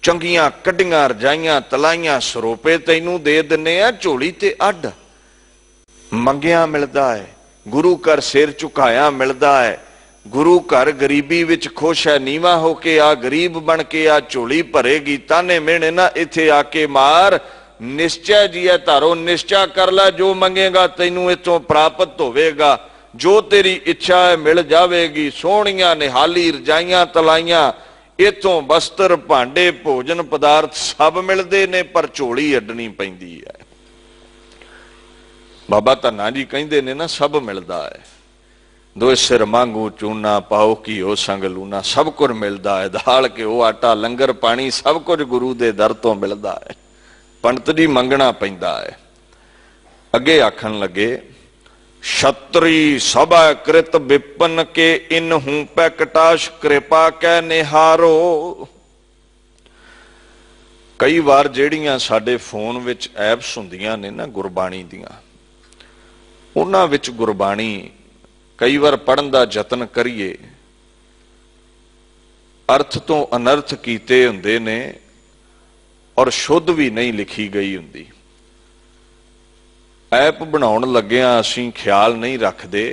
चंगियां कड्डियां रजाइयां तलाइयां सरोपे तैनू दे दिन्ने आ, झोली ते अड्ड। मंगिया मिलदा है, गुरु घर सिर झुकाया मिलदा है। गुरु घर गरीबी विच खुश है, नीवा होके आ, गरीब बन के आ, झोली भरेगी। ताने मेहने ना इत्थे आके मार, निश्चय जिया धारो। निश्चय कर लै, जो मंगेगा तैनू इत्थों प्राप्त होवेगा। जो तेरी इच्छा है मिल जावेगी। सोहणियां निहाली रजाइयां तलाइयां, इत्थों वस्त्र भांडे भोजन पदार्थ सब मिलदे ने, पर झोली अड्डनी पैंदी है। बाबा धन्ना जी कहंदे ने ना, सब मिलदा है। दो सिर मांगू चूना पाओ घीओ संग लूना, सब कुछ मिलता है। दाल घ्यो आटा लंगर पानी सब कुछ गुरु दे दर तो मिलता है, पंडित जी मंगना पैंदा है। अगे आखन लगे छतरी सभा कृत विपन के इनहू पैकटाश कृपा कै निहारो। कई बार जेड़ियां साडे फोन विच ऐप्स हुंदियां ने ना गुरबाणी दियां, उन्हां विच गुरबाणी कई बार पढ़न दा यतन करिए, अर्थ तो अनर्थ कीते हुंदे ने और शुद्ध भी नहीं लिखी गई हुंदी। ऐप बनाउण लग्गियां असीं ख्याल नहीं रखदे।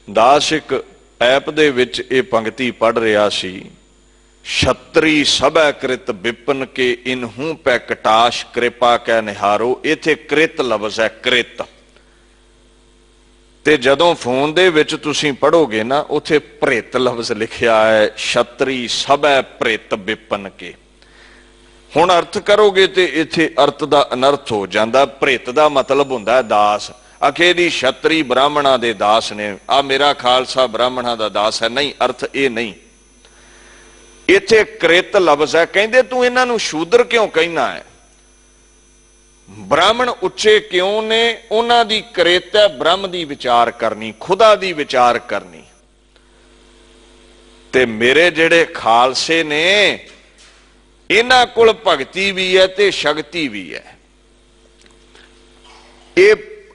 दास एक ऐप दे विच ये पंक्ति पढ़ रहा सी, छतरी सभै कृत विपन के इनहू पै कटाश कृपा कै निहारो। इथे कृत लफ्ज़ है, कृत। ते जदों फोन दे विच तुसीं पढ़ोगे ना, उथे प्रेत लफ्ज़ लिखिया है, छतरी सभै प्रेत विपन के। हुण अर्थ करोगे तो इत्थे अर्थ दा अनर्थ हो जांदा। प्रेत दा मतलब हुंदा है दास। आखे दी छतरी ब्राह्मणा दे दास ने, आ मेरा खालसा ब्राह्मणा दा दास है, नहीं, अर्थ ये नहीं। इत्थे कृत लफ्ज़ है। कहंदे तू इन्हां नूं शूद्र क्यों कहना है, ब्राह्मण उच्चे क्यों ने? उन्हां दी कृत है ब्रह्म दी विचार करनी, खुदा दी विचार करनी। ते मेरे जेड़े खालसे ने इन्हां कोल भगती भी है ते शक्ति भी है। ये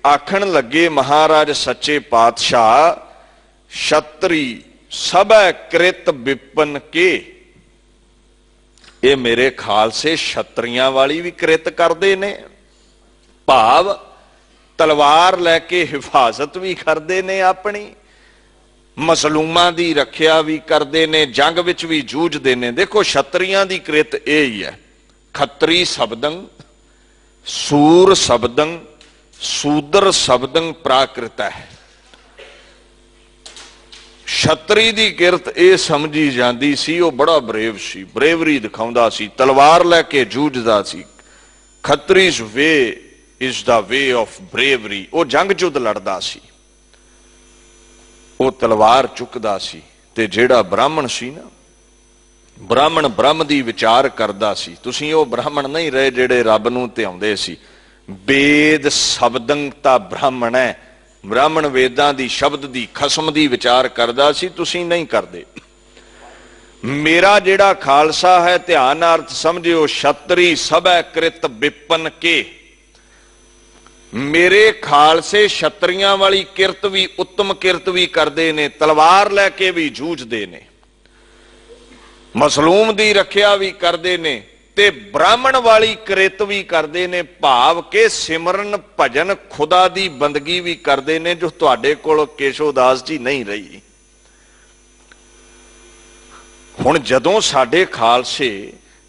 आखण लगे महाराज सच्चे पातशाह, छतरी सभै कृत विपन के। ये मेरे खालसे छतरियां वाली भी कृत करते ने, भाव तलवार लैके हिफाजत भी करते ने, अपनी मसलूमां दी रखिया भी करते ने, जंग विच भी जूझते ने। देखो छतरियां दी कृत ये ही है, खत्री शब्दं सूर शब्दं सूदर शब्दं प्राकृत है। छतरी दी किरत ये समझी जाती सी, वो बड़ा ब्रेव सी, ब्रेवरी दिखाउंदा सी, तलवार लैके जूझदा सी। Khatri's way is the way of bravery. वो जंग युद्ध लड़दा सी, वो तलवार चुकदा सी। ते जेड़ा ब्राह्मण सी ना, ब्राह्मण ब्रह्म दी विचार करदा सी। तुसीं वो ब्राह्मण नहीं रहे जेड़े रब नूं ध्याउंदे सी। वेद शब्दं तां ब्राह्मण है, ब्राह्मण वेदां दी शब्द दी खसम दी विचार करदा सी, तुसीं नहीं करदे। मेरा जेड़ा खालसा है, ध्यान अर्थ समझियो, छतरी सभै कृत विपन के। मेरे खालसे छतरियां वाली किरत भी, उत्तम किरत भी करते ने, तलवार लैके भी जूझते ने, मसलूम दी रखिया भी करते ने, ते ब्राह्मण वाली किरत भी करते ने। भाव के सिमरन भजन खुदा दी बंदगी भी करते ने, जो तुहाडे कोल केशोदास जी नहीं रही। हुण जदों साडे खालसे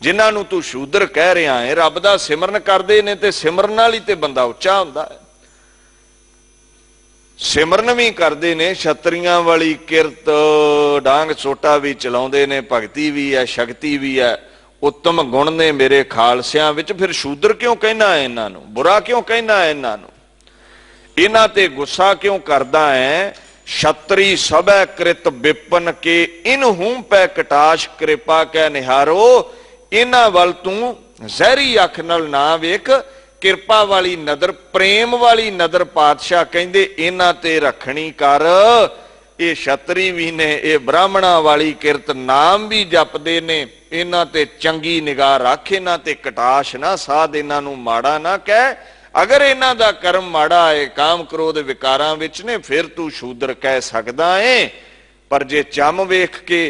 जिन्हां नूं तू शूद्र कह रहा है, रब दा सिमरन करते ने, ते सिमरन नाल ही ते बंदा उच्चा हुंदा है। सिमरन भी करते ने, छतरियां वाली किरत डांग सोटा भी चलाउंदे ने, भगती भी है, शक्ति भी है, उत्तम गुण ने मेरे खालसियां विच। फिर शूद्र क्यों कहना है इन्हां नूं, बुरा क्यों कहना है इन्हां नूं, इन्हां ते गुस्सा क्यों करदा है? छतरी सभै कृत विपन के इनहू पै कटाश कृपा कै निहारो। इन्हां वल तू जहरी अख नाल ना वेख, किरपा वाली नदर, प्रेम वाली नदर पातशाह कहंदे इन्हां ते रखनी कर। ये छतरी भी ने, ये ब्राह्मणा वाली किरत नाम भी जपदे ने, इन्हां ते चंगी निगाह रख, इन्हां ते कटाश ना साध, इन्हां नूं माड़ा ना कह। अगर इन्हां दा कर्म माड़ा है, काम क्रोध विकारां विच ने, फिर तू शूद्र कह सकदा है। पर जे चम वेख के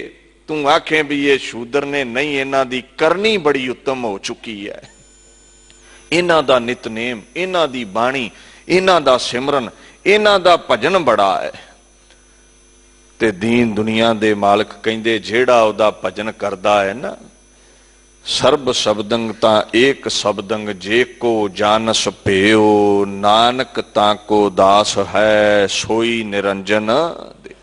तू आखें भी ये शूद्र ने, नहीं, इन्हां दी करनी बड़ी उत्तम हो चुकी है। इन्हां दा नितनेम, इन्हां दी बाणी, इन्हां दा सिमरन, इन्हां दा भजन बड़ा है। ते दीन दुनिया दे मालक कहंदे जेड़ा ओदा भजन करदा है ना, सर्ब शब्दंग ता एक शब्दंग जे को जानस भेओ, नानक ताको दास है सोई निरंजन देव।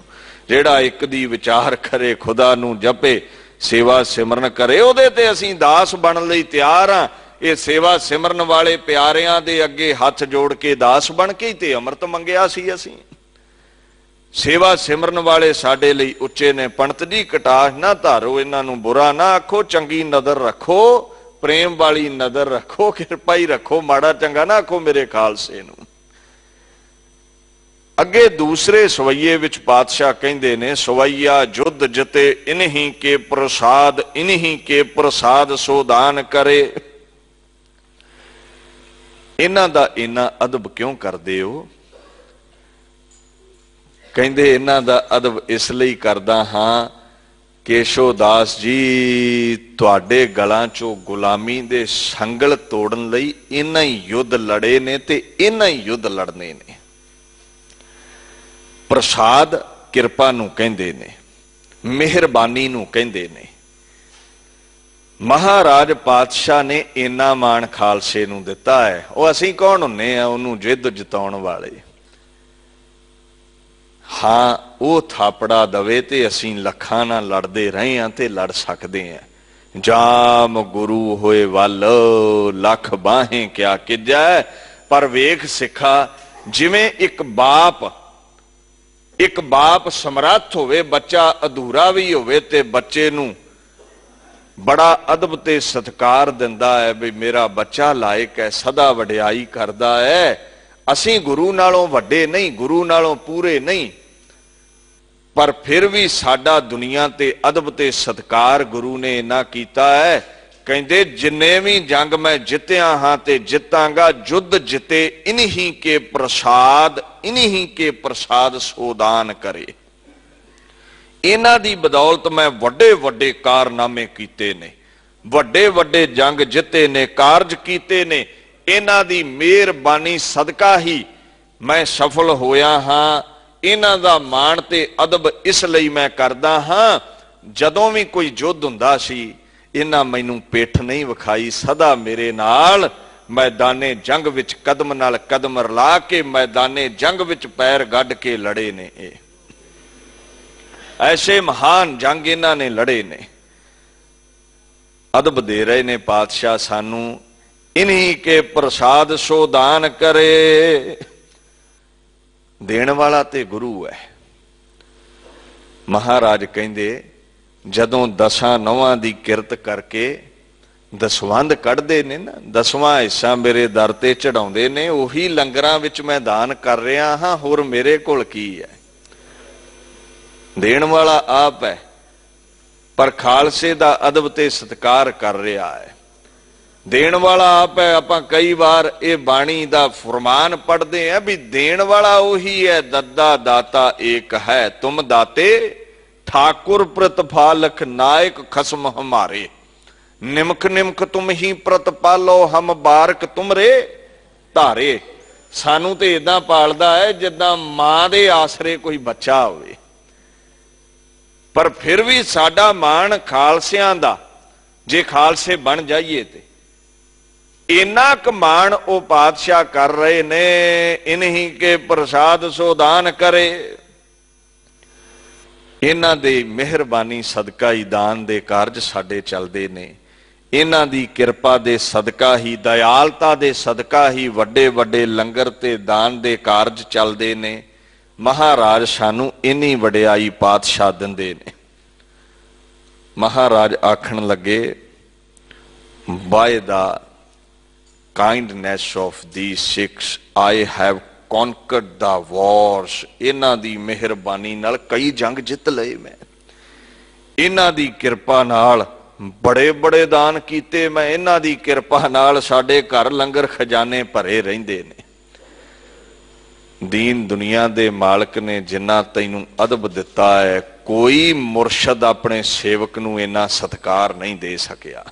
जेड़ा एक दी विचार करे, खुदा नू जपे, सेवा सिमरन करे, ओदे ते असीं दास बन लई तैयार हां। ये सेवा सिमरन वाले प्यारियां दे अगे हथ जोड़ के दास बन के ही ते अमृत मंगिया सी। असीं सेवा सिमरन वाले साडे लई उच्चे ने। पंडित जी कटाश ना धारो, इन्हां नूं बुरा ना आखो, चंगी नज़र रखो, प्रेम वाली नज़र रखो, किरपा ही रखो, माड़ा चंगा ना आखो मेरे खालसे नूं। अगे दूसरे सवैये विच पातशाह कहंदे ने, सवैया जुद्ध जिते इन्हीं के प्रसाद, इन्हीं के प्रसाद सो दान करे। इन्हां दा इन्ना अदब क्यों करदे हो? कहंदे इन्हां दा अदब इसलिए करदा हां केशो दास जी, तुहाडे गलां चों गुलामी दे संगल तोड़न लई इन्हां ही युद्ध लड़े ने ते इन्हां ही युद्ध लड़ने ने। प्रसाद किरपा नूं कहंदे ने, मेहरबानी नूं कहंदे ने। महाराज पातशाह ने इन्ना मान खालसे नूं दिता है। वो असीं कौन हुन्ने आ उहनूं जिद्द जिताउण वाले? हां वो थापड़ा दवे ते असीं लखां नाल लड़दे रहे हां ते लड़ सकदे हां। जाम गुरु होए वल लख बाहें क्या किजै। पर वेख सिखा, जिवें एक बाप समर्थ होवे, बच्चा अधूरा भी होवे ते बच्चे नूं बड़ा अदब ते सत्कार दिंदा है भी मेरा बच्चा लायक है, सदा वडियाई करदा है। असीं गुरु नालों वड्डे नहीं, गुरु नालों पूरे नहीं, पर फिर भी साडा दुनिया ते अदब ते सत्कार गुरु ने इन्ना कीता है। कहंदे जिन्ने भी जंग मैं जित्या हां ते जितांगा, जुद्ध जिते इन्हीं के प्रसाद, इन्हीं के प्रसाद सोदान करे। इन्हां दी बदौलत मैं वड्डे वड्डे कारनामे कीते ने, वड्डे वड्डे जंग जिते ने, कारज कीते ने। इन्हां दी मेहरबानी सदका ही मैं सफल होया हां। इन्हां दा मान ते अदब इसलिए मैं करदा हां, जदों भी कोई युद्ध हुंदा सी इन्हां मैनूं पिठ नहीं विखाई, सदा मेरे नाल मैदाने जंग विच कदम नाल कदम रला के मैदाने जंग विच पैर गड्ढ के लड़े ने। ऐसे महान जंग इन्हां ने लड़े ने। अदब दे रहे ने पातशाह सानू, इन्हीं के प्रसाद सो दान करे। देण वाला ते गुरु है। महाराज कहंदे जदों दसां नौवां दी किरत करके दसवंध कढ़दे ने ना, 10वां हिस्सा मेरे दर ते चढ़ाउंदे ने, उही लंगरां विच मैं दान कर रहा हां, होर मेरे कोल की है? देण वाला आप है, पर खालसे दा अदब ते सत्कार कर रहा है। देण वाला आप है। आपां कई बार ये बाणी दा फरमान पढ़ते हैं भी देण वाला उही है, दद्दा दाता एक है, तुम दाते ठाकुर प्रतिपालक नायक खसम हमारे, निमक निमक तुम ही प्रतिपालो हम बारक तुमरे धारे। सानू ते इदां पालदा है जिद्दां मां दे आसरे कोई बच्चा होवे। पर फिर भी साडा मान खालसियां दा, जे खालसे बन जाइए ते इन्ना क मान ओ पातशाह कर रहे ने, इन्हीं के प्रसाद सो दान करे। इन्हां दे मेहरबानी सदका ही दान दे कारज साडे चलदे ने। इन्हां दी किरपा दे सदका ही, दयालता दे सदका ही वड्डे वड्डे लंगर ते दान दे कारज चलदे ने। महाराज सानू इन्नी वडियाई पातशाह दिंदे ने। महाराज आखण लगे, by the kindness of these six I have conquered the wars। इन्हां दी मेहरबानी नाल कई जंग जित लए मैं। इन्हां दी किरपा नाल बड़े बड़े दान कीते मैं। इन्हां दी किरपा नाल साडे घर लंगर खजाने भरे रहिंदे ने। दीन दुनिया दे मालक ने जिन्ना तैनूं अदब दिता है, कोई मुरशद अपने सेवक नूं इन्ना सत्कार नहीं दे सकिया।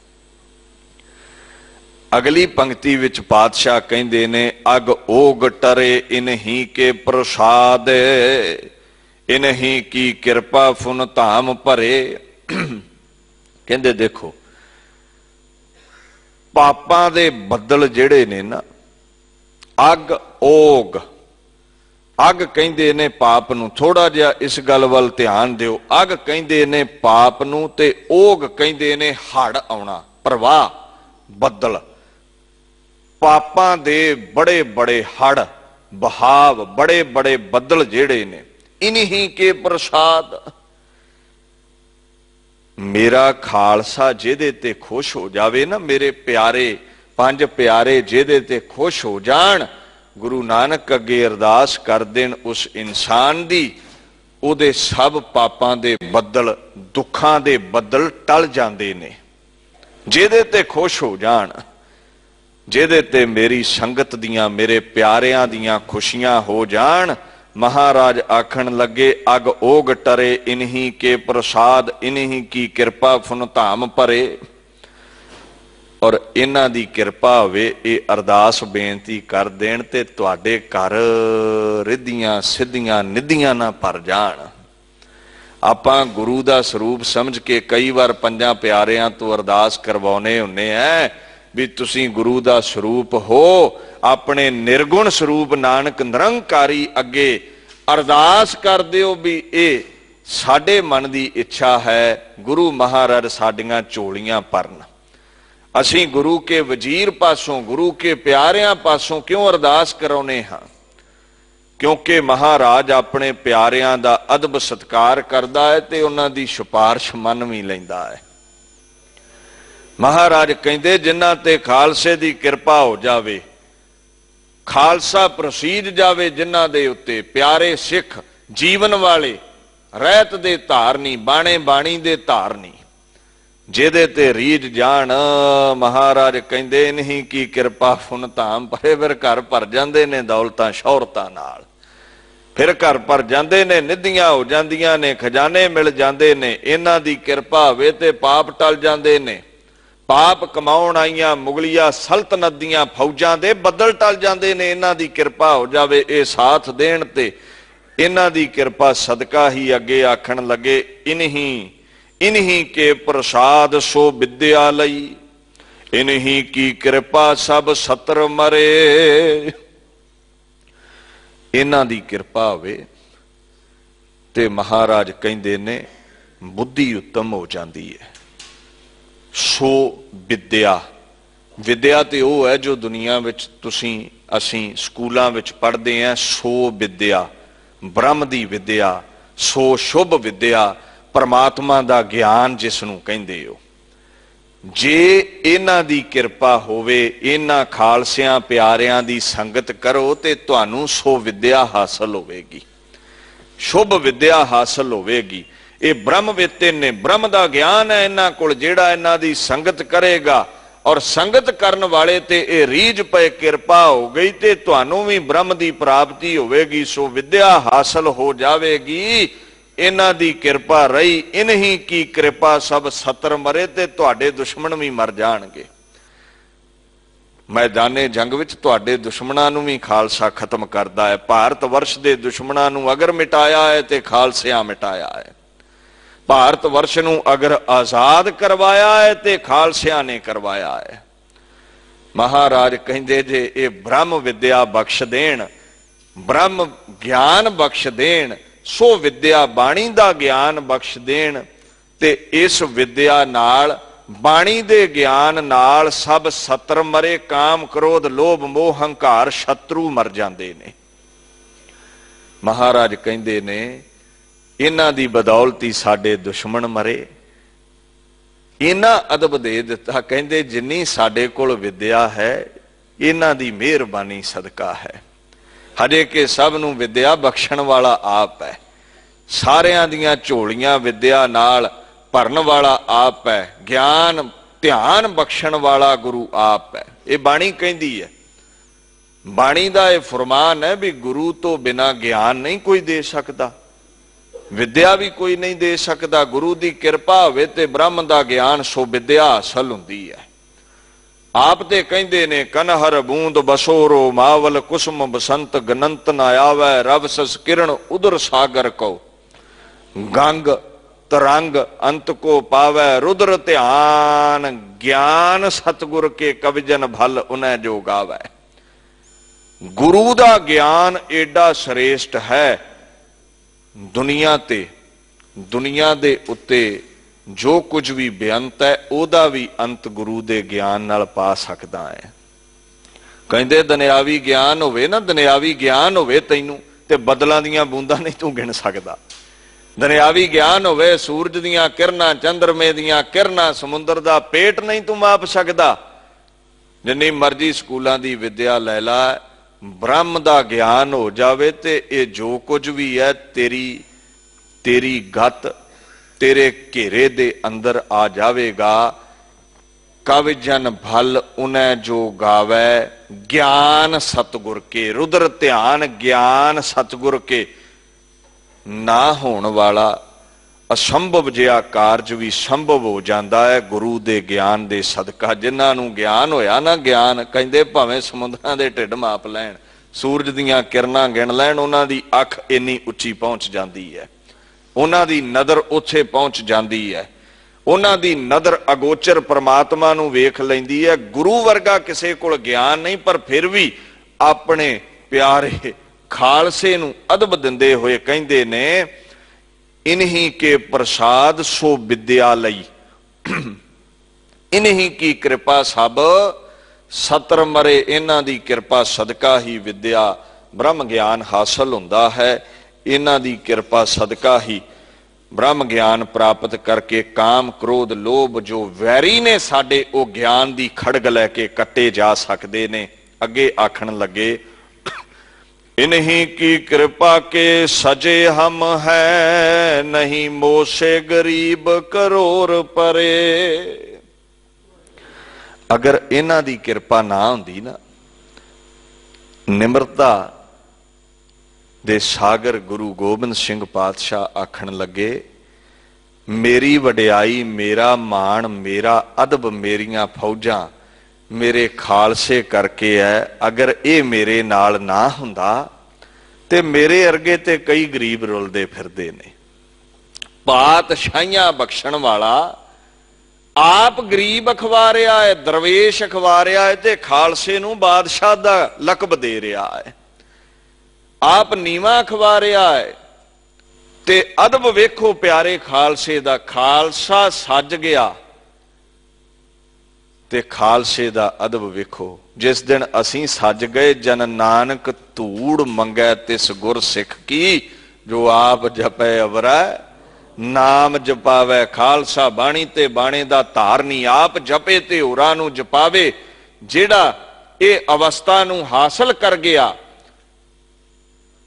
अगली पंक्ति विच पातशाह कहंदे ने, अग ओग टरे इन्हीं के प्रसाद, इन्हीं की कृपा फुन धाम भरे। कहंदे देखो पापां दे बदल जिहड़े ने ना, अग ओग, अग कहंदे ने पाप नूं, थोड़ा जिहा इस गल वल ध्यान दिओ। अग कहंदे ने पाप नूं ते ओग कहंदे ने हड़ आउणा, प्रवाह, बदल। पापां दे बड़े बड़े हड़, बहाव, बड़े बड़े बदल जिहड़े ने, इन्हीं के प्रसाद। मेरा खालसा जिहदे ते खुश हो जावे ना, मेरे प्यारे पंज प्यारे जिहदे ते खुश हो जाण, गुरु नानक अगे अरदास कर देन उस इंसान दी, उहदे सब पापां दे बदल, दुखां दे बदल टल जांदे ने। जिहदे ते खुश हो जाण, जिहदे ते मेरी संगत दियां, मेरे प्यारियां दियां खुशियां हो जाण। महाराज आखण लगे अग ओग टरे, इन्हीं के प्रसाद, इन्हीं की कृपा फुन धाम भरे। और इन्हां दी कृपा होवे, ये अरदास बेनती कर देण ते तुहाडे घर रिद्धियां सिद्धियां निधियां ना भर जाण। आपां गुरु दा स्वरूप समझ के कई बार पंजां प्यारियां तो अरदास करवाउने हुन्ने हैं भी तुसीं गुरु दा स्वरूप हो। अपने निर्गुण स्वरूप नानक निरंकारी अगे अरदास कर दिओ भी ये साडे मन दी इच्छा है, गुरु महाराज साडियां झोलियां भरन। असीं गुरु के वजीर पासों, गुरु के प्यारियां पासों क्यों अरदास कराउने हां? क्योंकि महाराज अपने प्यारियां दा अदब सत्कार करदा है ते उन्हां दी सिफारिश मन भी लैंदा है। महाराज कहंदे जिन्हां ते खालसे दी कृपा हो जावे, खालसा प्रसीद जावे जिन्हां दे उत्ते, प्यारे सिख जीवन वाले, रहत दे धारनी, बाणे बाणी दे धारनी, जिहदे ते रीझ जाण। महाराज कहंदे इन्हीं की कृपा फुन धाम भरे। फिर घर भर जांदे ने दौलतां शौहरतां नाल, फिर घर भर जांदे ने, निधियां हो जांदियां ने, खजाने मिल जांदे ने। इन्हां दी कृपा होवे ते पाप टल जांदे ने। पाप कमाउण आईयां मुगलिया सल्तनत दीयां फौजां दे बदल टल जांदे ने। इन्हां दी कृपा हो जावे, ये साथ देण ते इन्हां दी कृपा सदका ही अगे आखण लगे इन्हीं के प्रसाद सो विद्या लई, इन्हीं की कृपा सब सतर मरे। इन्हां दी कृपा होवे ते महाराज कहंदे ने बुद्धि उत्तम हो जाती है। सो विद्या, विद्या ते वो है जो दुनिया विच तुसीं असीं स्कूलां विच पढ़दे हैं। सो विद्या, ब्रह्म दी विद्या, सो शुभ विद्या, परमात्मा दा ज्ञान जिसनूं कहिंदे हो। जे इन्हां दी कृपा होवे, इन्हां खालसियां प्यारियां दी संगत करो ते तुहानूं सो विद्या हासिल होवेगी, शुभ विद्या हासिल होवेगी। ये ब्रह्म विते ने, ब्रह्म दा ज्ञान है इन्हां कोल, जिहड़ा इन्हां दी संगत करेगा और संगत करन वाले ते ये रीझ पे कृपा हो गई ते तुहानूं भी ब्रह्म दी प्राप्ति होवेगी। सो विद्या हासिल हो जावेगी। इन्हां दी कृपा रही, इन्हीं की कृपा सब सतर मरे, ते तुहाडे दुश्मन भी मर जाणगे। मैदाने जंग विच तुहाडे दुश्मनां नूं भी खालसा खत्म करदा है। भारत वर्ष दे दुश्मनां नूं अगर मिटाया है ते खालसियां मिटाया है। भारत वर्ष नूं अगर आजाद करवाया है ते खालसियां ने करवाया है। महाराज कहिंदे जे ये ब्रह्म विद्या बख्श देण, ब्रह्म ज्ञान बख्श देण, सो विद्या बाणी दा ज्ञान बख्श देण ते इस विद्या नाल, बाणी दे ज्ञान नाल सब सतर मरे। काम क्रोध लोभ मोह हंकार शत्रु मर जांदे ने। महाराज कहिंदे ने इन्हां दी बदौलती साडे दुश्मन मरे। इन्हां अदब दे दिता, कहंदे जिन्नी साडे कोल विद्या है इन्हां दी मेहरबानी सदका है। हजे कि सब नूं विद्या बख्शण वाला आप है, सारियां दियां झोलियां विद्या नाल भरन वाला आप है, ज्ञान ध्यान बख्शण वाला गुरु आप है। ये बाणी कहंदी है, बाणी दा ये फरमान है भी गुरु तो बिना ज्ञान नहीं कोई दे सकता, विद्या भी कोई नहीं दे सकता। गुरु दी कृपा होवे ते ब्रह्म दा ज्ञान सो विद्या हासिल हुंदी है। आप ते कहंदे ने कनहर बूंद बसोरो मावल कुसुम बसंत गनंत ना आवे, रब सस किरण उदर सागर को गंग तरंग अंत को पावे, रुद्र ध्यान ज्ञान सतगुर के कविजन भल उन्हें जो गावे। गुरु दा ज्ञान एडा श्रेष्ठ है, दुनिया ते दुनिया दे उत्ते जो कुछ भी बेअंत है ओदा भी अंत गुरु दे ज्ञान नाल पा सकदा है। कहंदे दुनियावी ज्ञान होवे ना, दुनियावी ज्ञान होवे तैनूं ते बदलों दीयां बूंदां नहीं तू गिन सकदा। दुनियावी ज्ञान होवे, सूरज दीयां किरणां, चंद्रमे दीयां किरणां, समुंदर दा पेट नहीं तू माप सकदा। जिन्नी मर्जी स्कूलों की विद्या लै ला, ब्रह्म का ज्ञान हो जावे ते ये जो कुछ भी है तेरी गत तेरे घेरे दे अंदर आ जावेगा। कवि जन भल उन्हें जो गावे, ज्ञान सतगुर के। रुद्र ध्यान ज्ञान सतगुर के ना होने वाला असंभव जिहा कारज भी संभव हो जाता है गुरु दे ज्ञान दे सदका। जिन्हां नूं ज्ञान होया ना, ज्ञान कहंदे भावें समुद्रां दे ढिड माप लैण, सूरज दीयां किरणां गिण लैण, उन्हां दी अख इन्नी उच्ची पहुंच जाती है, उन्हां दी नज़र उत्थे पहुंच जाती है, उन्हां दी नज़र अगोचर परमात्मा नूं वेख लैंदी है। गुरु वर्गा किसे कोल ज्ञान नहीं, पर फिर भी अपने प्यारे खालसे नूं अदब दिंदे होए कहंदे ने, इन्हीं के प्रसाद सो विद्या लई, इन्हीं की कृपा सब सतर मरे। इन्हां दी कृपा सदका ही विद्या ब्रह्म ज्ञान हासिल हुंदा है। इन्हां दी कृपा सदका ही ब्रह्म ज्ञान प्राप्त करके काम क्रोध लोभ जो वैरी ने साडे ओ ज्ञान दी खड़ग लैके कट्टे जा सकते ने। अगे आखण लगे, इन्हीं की कृपा के सजे हम हैं, नहीं मोसे गरीब करोड़ परे। अगर इन्हां दी कृपा ना हुंदी ना, निमरता दे सागर गुरु गोबिंद सिंह पातशाह आखण लगे, मेरी वडियाई मेरा मान मेरा अदब मेरियां फौजां मेरे खालसे करके है। अगर ये मेरे नाल ना हुंदा ते मेरे अरगे ते कई गरीब रुलदे फिरदे ने। पातशाहियां बख्शण वाला आप गरीब अखवारिया है, दरवेश अखवारिया है, ते खालसे नूं बादशाह दा लकब दे रहा है। आप नीवा अखवारिया है ते अदब वेखो प्यारे खालसे दा। खालसा सज गया ते खालसे दा अदब वेखो। जिस दिन असीं सज गए, जन नानक धूड़ मंगै तिस गुर सिख की, जो आप जपै अवरै नाम जपावै। खालसा बाणी ते बाणे दा धारनी, आप जपे ते होरां नूं जपावे। जिहड़ा ये अवस्था नूं हासिल कर गया,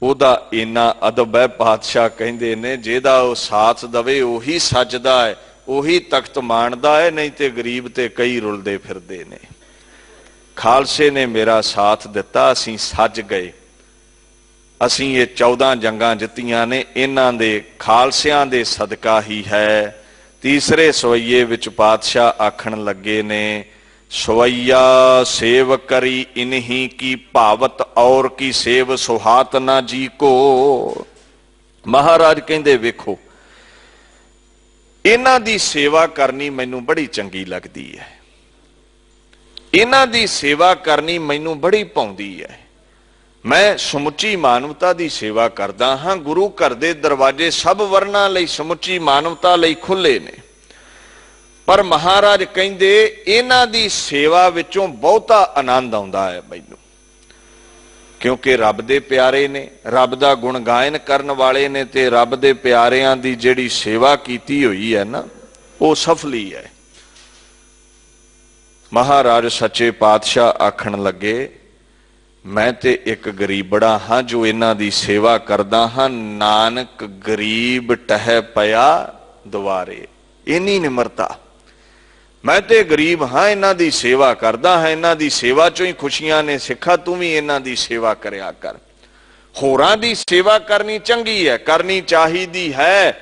ओदा इन्ना अदब है। पातशाह कहंदे ने, जिहदा ओ साथ दवे ओही सजदा है, ओही तख्त माणदा है, नहीं ते गरीब ते कई रुलदे फिरदे ने। खालसे ने मेरा साथ दिता, असीं सज गए। असीं ये 14 जंगां जित्तियां ने, इन्हां दे खालसियां दे सदका ही है। तीसरे सवैये विच पातशाह आखण लगे ने, सवैया सेव करी इन्हीं की भावत, और की सेव सुहात ना जी को। महाराज कहंदे वेखो, इन्हां दी सेवा करनी मैनू बड़ी चंगी लगदी है, इन्हां दी सेवा करनी मैनू बड़ी भाउंदी है। मैं समुची मानवता दी सेवा करदा हां। गुरु घर दे दरवाजे सब वर्णां लई समुची मानवता लई खुले ने, पर महाराज कहंदे इन्हां दी सेवा विचों बहुता आनंद आउंदा है मैनू, क्योंकि रब दे प्यारे ने, रब दा गुण गायन करन वाले ने, ते रब दे प्यारियां दी जिहड़ी सेवा कीती हुई है ना, वो सफली है। महाराज सच्चे पातशाह आखण लगे, मैं ते एक गरीबड़ा हाँ जो इन्हां दी सेवा करदा हाँ। नानक गरीब टह पया दुआरे। इन्नी निमरता, मैं ते गरीब हाँ, इन्हां दी सेवा करदा हाँ, इन्हां दी सेवा चों ही खुशियां ने। सिखा तू भी इन्हां दी सेवा करया कर। होरां दी सेवा करनी चंगी है, करनी चाहिदी है।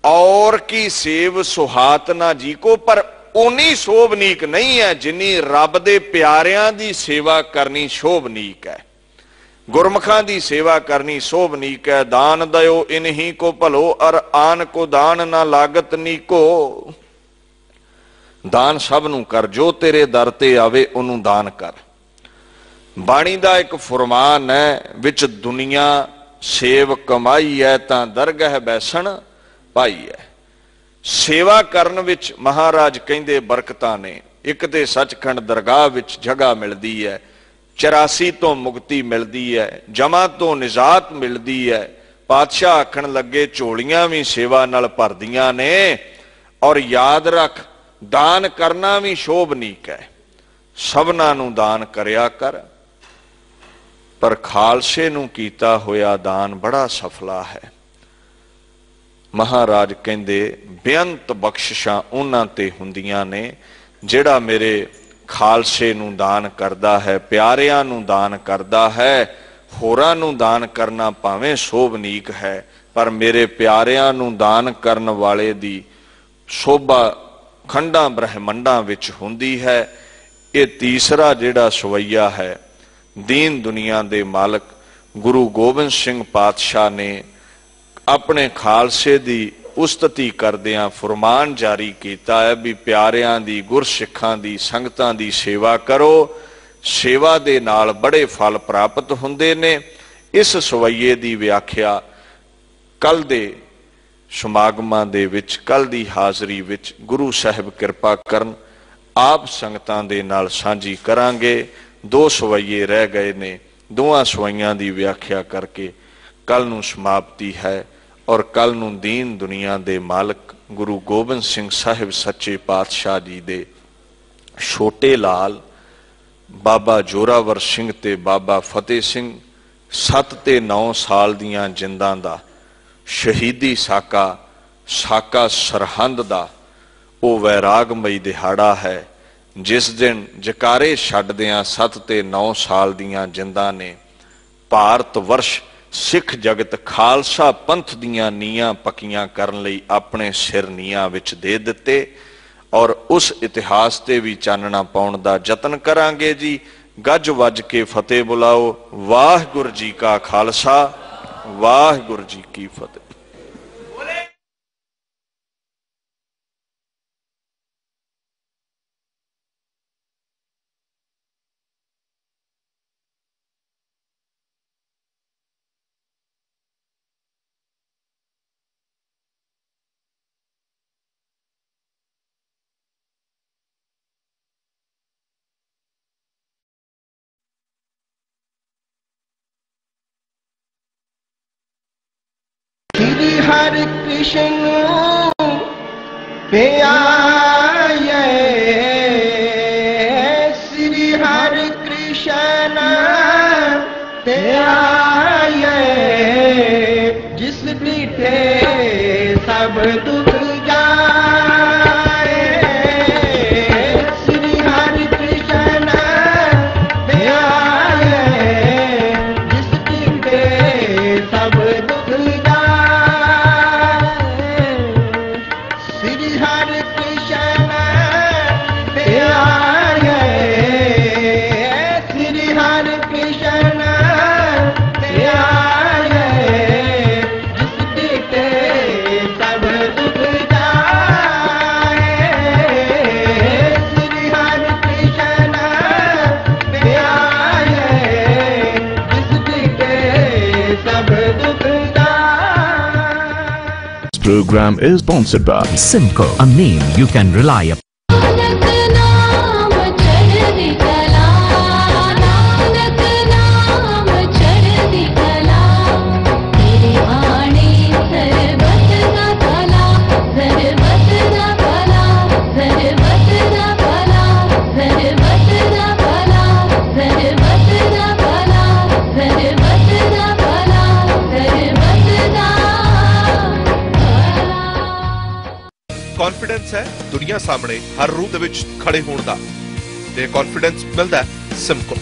और की सेव सुहात ना जी को, पर उन्नी शोभनीक नहीं है जिन्नी रब दे प्यारियां दी सेवा करनी शोभनीक है। गुरमुखां दी सेवा करनी शोभनीक है। दान दयो इन्हीं को भलो, और आन को दान ना लागत नीको। दान सब नूं कर, जो तेरे दर ते आवे उन्होंने दान कर। बाणी दा एक फरमान है, विच दुनिया सेव कमाई है, तां दरगह बैसन पाई है। सेवा करन विच महाराज कहंदे बरकतां ने। एक ते सचखंड दरगाह विच जगह मिलदी है, 84 तो मुक्ति मिलती है, जमा तो निजात मिलती है। पातशाह आखण लगे झोलियां भी सेवा नाल भरदियां ने, और याद रख दान करना भी शोभनीक है, सबना नूं दान करया कर, पर खालसे नूं कीता होया दान बड़ा सफला है। महाराज कहंदे बेअंत बख्शिशां उन्हां ते हुंदियां ने जिहड़ा मेरे खालसे नूं दान करदा है, प्यारियां नूं दान करदा है। होरां नूं दान करना भावें शोभनीक है, पर मेरे प्यारियां नूं दान करन वाले दी शोभा खंडां ब्रह्मंडां विच हुंदी है। ये तीसरा जिहड़ा सवैया है, दीन दुनिया दे मालक गुरु गोबिंद सिंह पातशाह ने अपने खालसे दी उस्तति करदियां फरमान जारी कीता है भी प्यारियां दी गुरसिखां दी संगतां दी सेवा करो, सेवा दे नाल बड़े फल प्राप्त हुंदे ने। इस सवैये दी व्याख्या कल दे समागमां दे विच, कल दी हाज़री विच गुरु साहिब किरपा करन आप संगतां दे नाल सांझी करांगे। 2 सवैये रह गए ने, दोवां सवैयां दी व्याख्या करके कल नूं समाप्ति है। और कल नूं दीन दुनिया दे मालक गुरु गोबिंद सिंह साहिब सच्चे पातशाह जी दे छोटे लाल बाबा जोरावर सिंह ते बाबा फतेह सिंह 7 ते 9 साल दियां जिंदां दा शहीदी साका सरहंद दा वो वैरागमई दिहाड़ा है, जिस दिन जकारे छड्डदियां 7 ते 9 साल दियां जिंदां ने भारत वर्ष सिख जगत खालसा पंथ दियां नीआं पक्कियां करन लई अपने सिर नीआं विच दे दिते। और उस इतिहास ते भी चानना पाउण दा जतन करांगे जी। गज वज के फतेह बुलाओ। वाहिगुरू जी का खालसा, वाहिगुरू जी की फतेह। श्री हरि कृष्ण पे आए, श्री हरि कृष्ण पे आए, जिस डिठे सब दुख जाए। श्री हरि कृष्ण पे आए, जिस डिठे सब दुख program is sponsored by Simco, a name you can rely upon. Confidence है दुनिया सामने हर रूप दे विच खड़े होण दा ते कॉन्फिडेंस मिलदा है Simco.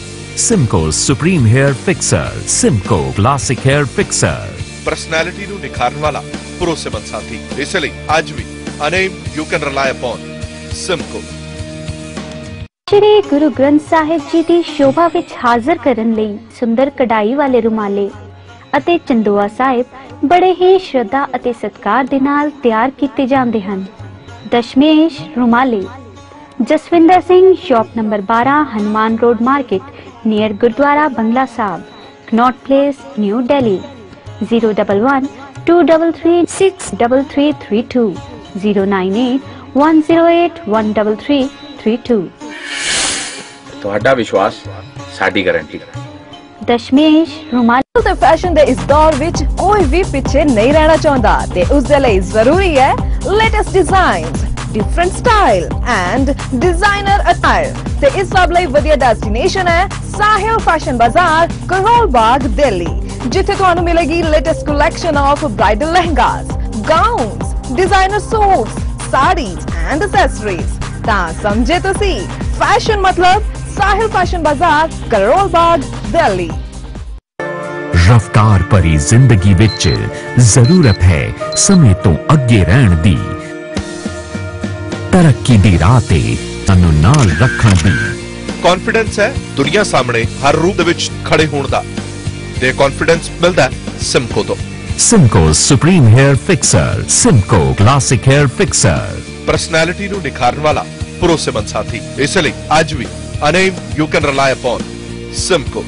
Simco Supreme Hair Fixer, Simco Classic Hair Fixer, personality ਨੂੰ ਨਿਖਾਰਨ ਵਾਲਾ ਭਰੋਸੇਮੰਦ ਸਾਥੀ। ਇਸ ਲਈ ਅੱਜ ਵੀ a name you can rely upon, Simco। Shri Guru Granth Sahib जी की शोभा विच हाजिर करन लई सुंदर कढ़ाई वाले रुमाले ਅਤੇ ਚੰਦੋਆ ਸਾਹਿਬ बड़े ही श्रद्धा ਅਤੇ सत्कार ਦੇ ਨਾਲ ਤਿਆਰ ਕੀਤੇ ਜਾਂਦੇ ਹਨ। Dashmesh Rumale, Jaswinder Singh, shop number 12, Hanuman Road Market, near Gurudwara Bangla Sahib, Connaught place, new Delhi. 011 233 63332, 098 108 13332। ਤੁਹਾਡਾ ਵਿਸ਼ਵਾਸ ਸਾਡੀ ਗਾਰੰਟੀ। ਦਸ਼ਮੇਸ਼ ਰੁਮਾਲ ਤੇ ਫੈਸ਼ਨ ਦੇ ਇਸ ਦੌਰ ਵਿੱਚ ਕੋਈ ਵੀ ਪਿੱਛੇ ਨਹੀਂ ਰਹਿਣਾ ਚਾਹੁੰਦਾ ਤੇ ਉਸ ਦੇ ਲਈ ਜ਼ਰੂਰੀ ਹੈ latest designs, different style and designer attire ਤੇ ਇਸ ਸਭ ਲਈ ਵਧੀਆ ਡੈਸਟੀਨੇਸ਼ਨ ਹੈ ਸਾਹਿਲ ਫੈਸ਼ਨ ਬਾਜ਼ਾਰ, ਕਰੋਲ ਬਾਗ, ਦਿੱਲੀ, ਜਿੱਥੇ ਤੁਹਾਨੂੰ ਮਿਲੇਗੀ latest collection of bridal lehengas, gowns, designer suits, sarees and accessories. ਤਾਂ ਸਮਝੇ ਤੁਸੀਂ, ਫੈਸ਼ਨ ਮਤਲਬ ਸਾਹਿਲ ਫੈਸ਼ਨ ਬਾਜ਼ਾਰ, ਕਰੋਲ ਬਾਗ, ਦਿੱਲੀ। ਰਫਤਾਰ ਭਰੀ ਜ਼ਿੰਦਗੀ ਵਿੱਚ ਜ਼ਰੂਰਤ ਹੈ ਸਮੇਂ ਤੋਂ ਅੱਗੇ ਰਹਿਣ ਦੀ, ਤਰੱਕੀ ਦੀ ਰਾਹ ਤੇ ਤੁਹਾਨੂੰ ਨਾਲ ਰੱਖਣ ਦੀ। ਕੌਨਫੀਡੈਂਸ ਹੈ ਦੁਨੀਆ ਸਾਹਮਣੇ ਹਰ ਰੂਪ ਦੇ ਵਿੱਚ ਖੜੇ ਹੋਣ ਦਾ, ਤੇ ਕੌਨਫੀਡੈਂਸ ਮਿਲਦਾ ਸਿਮਕੋ ਤੋਂ। Simco supreme hair fixer, Simco classic hair fixer, personality ਨੂੰ ਨਿਖਾਰਨ ਵਾਲਾ ਭਰੋਸੇਮੰਦ ਸਾਥੀ। ਇਸ ਲਈ ਅੱਜ ਵੀ a name you can rely upon Simco.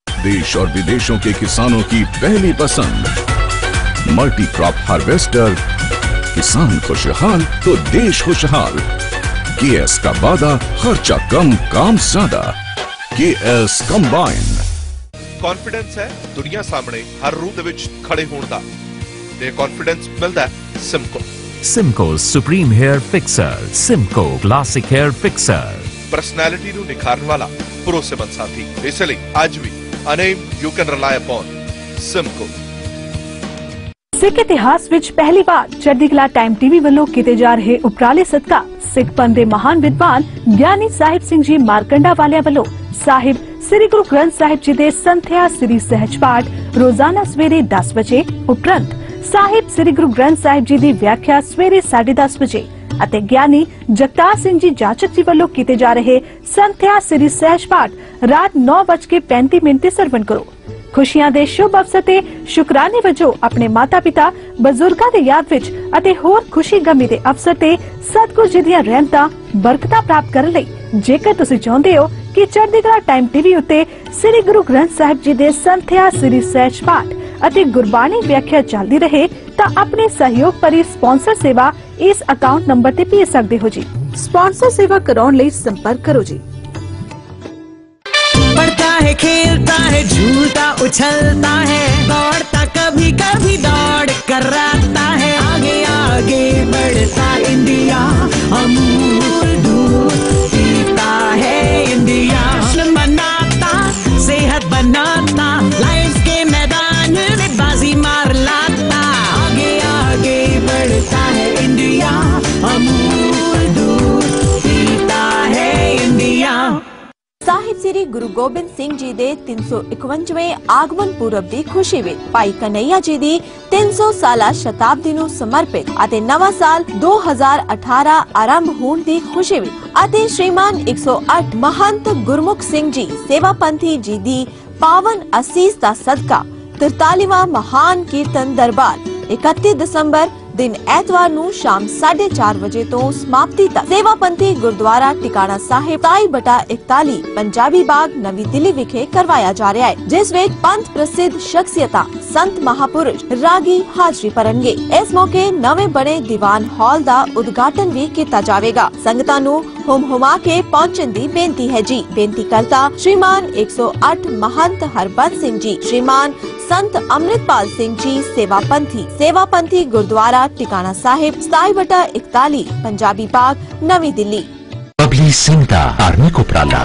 देश और विदेशों के किसानों की पहली पसंद मल्टी क्रॉप हार्वेस्टर। किसान खुशहाल तो देश खुशहाल। केएस का वादा, खर्चा कम, काम ज्यादा। KS combine. कॉन्फिडेंस है दुनिया सामने हर रूप दे विच खड़े होण दा, ते कॉन्फिडेंस मिलदा Simco. Simco supreme hair fixer, Simco classic hair fixer, personality ਨੂੰ ਨਿਖਾਰਨ ਵਾਲਾ ਭਰੋਸੇਮੰਦ ਸਾਥੀ। ਇਸ ਲਈ ਅੱਜ ਵੀ a name you can rely upon Simco. ਸਿੱਖ ਇਤਿਹਾਸ ਵਿੱਚ ਪਹਿਲੀ ਵਾਰ ਚੜ੍ਹਦੀ ਕਲਾ ਟਾਈਮ ਟੀਵੀ ਵੱਲੋਂ ਕੀਤੇ ਜਾ ਰਹੇ ਉਪਰਾਲੇ ਸਦਕਾ ਸਿੱਖ ਪੰਥ ਦੇ ਮਹਾਨ ਵਿਦਵਾਨ ਗਿਆਨੀ ਸਾਹਿਬ ਸਿੰਘ ਜੀ ਮਾਰਕੰਡਾ ਵਾਲਿਆਂ ਵੱਲੋਂ ਸਾਹਿਬ ਸ੍ਰੀ ਗੁਰੂ ਗ੍ਰੰਥ ਸਾਹਿਬ ਜੀ ਦੇ ਸੰਥਿਆ ਸ੍ਰੀ ਸਹਿਜ ਪਾਠ ਰੋਜ਼ਾਨਾ ਸਵੇਰੇ 10 ਵਜੇ ਉਪਰੰਤ ਸਾਹਿਬ ਸ੍ਰੀ ਗੁਰੂ ਗ੍ਰੰਥ ਸਾਹਿਬ ਜੀ ਦੀ ਵਿਆਖਿਆ ਸਵੇਰੇ 10:30 ਵਜੇ ਅਤੇ ਗਿਆਨੀ ਜਗਤਾਰ ਸਿੰਘ ਜੀ ਜਾਚਕ ਜੀ ਵੱਲੋਂ ਕੀਤੇ ਜਾ ਰਹੇ ਸੰਥਿਆ ਸ੍ਰੀ ਸਹਿਜ ਪਾਠ ਰਾਤ 9:35 ਤੇ ਸਰਵਣ ਕਰੋ। ਖੁਸ਼ੀਆਂ ਦੇ ਸ਼ੁਭ ਅਵਸਰ ਤੇ ਸ਼ੁਕਰਾਨੇ ਵਜੋਂ ਆਪਣੇ ਮਾਤਾ-ਪਿਤਾ, ਬਜ਼ੁਰਗਾਂ ਦੀ ਯਾਦ ਵਿੱਚ ਅਤੇ ਹੋਰ ਖੁਸ਼ੀ ਗਮੀ ਦੇ ਅਵਸਰ ਤੇ ਸਤਿਗੁਰੂ ਜੀ ਦੀਆਂ ਰਹਿਮਤਾਂ ਬਰਕਤਾਂ ਪ੍ਰਾਪਤ ਕਰਨ ਲਈ ਜੇਕਰ ਤੁਸੀਂ ਚਾਹੁੰਦੇ ਹੋ ਕਿ ਚੜ੍ਹਦੀ ਕਲਾ ਟਾਈਮ ਟੀਵੀ ਉੱਤੇ ਸ੍ਰੀ ਗੁਰੂ ਗ੍ਰੰਥ ਸਾਹਿਬ ਜੀ ਦੇ ਸੰਥਿਆ ਸ੍ਰੀ ਸਹਿਜ ਪਾਠ ਅਤੇ ਗੁਰਬਾਣੀ ਵਿਆਖਿਆ ਚੱਲਦੀ ਰਹੇ ਤਾਂ ਆਪਣੇ ਸਹਿਯੋਗ ਭਰੀ ਸਪਾਂਸਰ ਸੇਵਾ इस अकाउंट नंबर ते भेज सकते हो जी। स्पॉन्सर सेवा कराने लिए संपर्क करो जी। बढ़ता है, खेलता है, झूलता उछलता है, दौड़ता कभी कभी दौड़ कराता है, आगे आगे बढ़ता इंडिया, अमूल दूध पीता है इंडिया, बनाता सेहत बनाता, लाइफ के मैदान में बाजी मार लाता, आगे आगे बढ़ता है इंडिया, अमूल दूध पीता है इंडिया। ਸਾਹਿਬ ਸ੍ਰੀ ਗੁਰੂ ਗੋਬਿੰਦ ਸਿੰਘ ਜੀ ਦੇ 351ਵੇਂ ਆਗਮਨ ਪੁਰਬ ਦੀ ਖੁਸ਼ੀ ਵਿੱਚ ਭਾਈ ਕਨਈਆ ਜੀ ਦੀ 300 ਸਾਲਾ ਸ਼ਤਾਬਦੀ ਨੂੰ ਸਮਰਪਿਤ ਅਤੇ ਨਵਾਂ ਸਾਲ 2018 ਆਰੰਭ ਹੋਣ ਦੀ ਖੁਸ਼ੀ ਵਿੱਚ ਅਤੇ ਸ਼੍ਰੀਮਾਨ 108 ਮਹੰਤ ਗੁਰਮੁਖ ਸਿੰਘ ਜੀ ਸੇਵਾਪੰਥੀ ਜੀ ਦੀ ਪਾਵਨ ਅਸੀਸ ਦਾ ਸਦਕਾ 43ਵਾਂ ਮਹਾਨ ਕੀਰਤਨ ਦਰਬਾਰ 31 ਦਸੰਬਰ दिन एतवार ਨੂੰ ਸ਼ਾਮ 4:30 ਵਜੇ ਤੋਂ ਸਮਾਪਤੀ ਤੱਕ ਸੇਵਾਪੰਥੀ ਗੁਰਦੁਆਰਾ ਟਿਕਾਣਾ ਸਾਹਿਬ 27/41 ਪੰਜਾਬੀ ਬਾਗ ਨਵੀਂ ਦਿੱਲੀ ਵਿਖੇ ਕਰਵਾਇਆ ਜਾ ਰਿਹਾ ਹੈ, ਜਿਸ ਵਿੱਚ ਪੰਥ ਪ੍ਰਸਿੱਧ ਸ਼ਖਸੀਅਤਾਂ ਸੰਤ ਮਹਾਪੁਰਸ਼ ਰਾਗੀ ਹਾਜ਼ਰੀ ਭਰਨਗੇ। ਇਸ ਮੌਕੇ ਨਵੇਂ ਬਣੇ ਦੀਵਾਨ ਹਾਲ ਦਾ ਉਦਘਾਟਨ ਵੀ ਕੀਤਾ ਜਾਵੇਗਾ। ਸੰਗਤਾਂ ਨੂੰ ਹੁਮ-ਹੁਮਾ ਕੇ ਪਹੁੰਚਣ ਦੀ ਬੇਨਤੀ ਹੈ ਜੀ। ਬੇਨਤੀ ਕਰਤਾ ਸ਼੍ਰੀਮਾਨ 108 ਮਹੰਤ ਹਰਬੰਸ ਸਿੰਘ ਜੀ, ਸ਼੍ਰੀਮਾਨ संत अमृतपाल सिंह जी सेवापंथी गुरुद्वारा टिकाना साहिब 27/41 पंजाबी बाग नवी दिल्ली। बबली सिंह का धार्मिक उपराला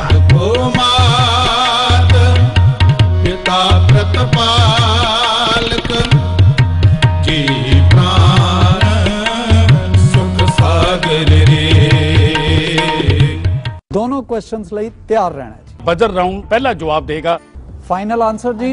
पिता प्रतिपालक जी प्राण सुख सागर रे। दोनों क्वेश्चंस लिए तैयार रहना है। बजर राउंड पहला जवाब देगा। फाइनल आंसर जी।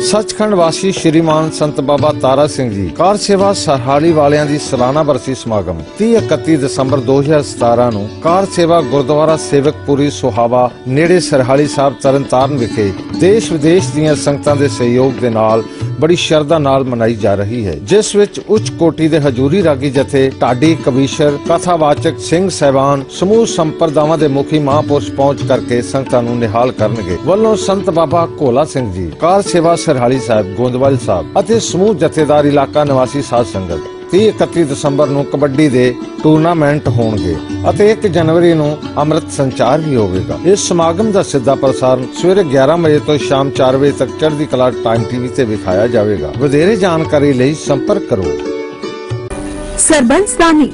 सचखंड वासी श्रीमान संत बाबा तारा सिंह जी कार सेवा सरहाली वालियां दी सालाना बरसी समागम 30-31 दसंबर 2017 ਨੂੰ ਕਾਰ सेवा गुरुद्वारा सेवकपुरी सुहावा नेड़े सरहाली साहब तरनताਰਨ ਵਿਖੇ देश विदेश ਦੀਆਂ ਸੰਗਤਾਂ ਦੇ ਸਹਿਯੋਗ ਦੇ ਨਾਲ बड़ी श्रद्धा नाल मनाई जा रही है, जिस विच उच्च कोटि दे हजूरी रागी जथे ढाडी कबीशर कथावाचक सिंह साहिबान समूह संप्रदावां दे मुखी महापुरुष पहुंच करके संगतां नूं निहाल करनगे। वल्लों संत बाबा घोला सिंह जी कार सेवा सरहाली साहब गोंदवाल साहब अते समूह जथेदार इलाका निवासी साध संगत 30-31 ਦਸੰਬਰ ਨੂੰ ਕਬੱਡੀ ਦੇ ਟੂਰਨਾਮੈਂਟ ਹੋਣਗੇ ਅਤੇ 1 ਜਨਵਰੀ ਨੂੰ ਅੰਮ੍ਰਿਤ ਸੰਚਾਰ ਵੀ ਹੋਵੇਗਾ। ਇਸ ਸਮਾਗਮ ਦਾ ਸਿੱਧਾ ਪ੍ਰਸਾਰਣ ਸਵੇਰੇ 11 ਵਜੇ ਤੋਂ ਸ਼ਾਮ 4 ਵਜੇ ਤੱਕ ਚੜ੍ਹਦੀ ਕਲਾ ਟਾਈਮ ਟੀਵੀ ਤੇ ਵਿਖਾਇਆ ਜਾਵੇਗਾ। ਵਧੇਰੇ ਜਾਣਕਾਰੀ ਲਈ ਸੰਪਰਕ ਕਰੋ। ਸਰਬੰਸ ਦਾਨੀ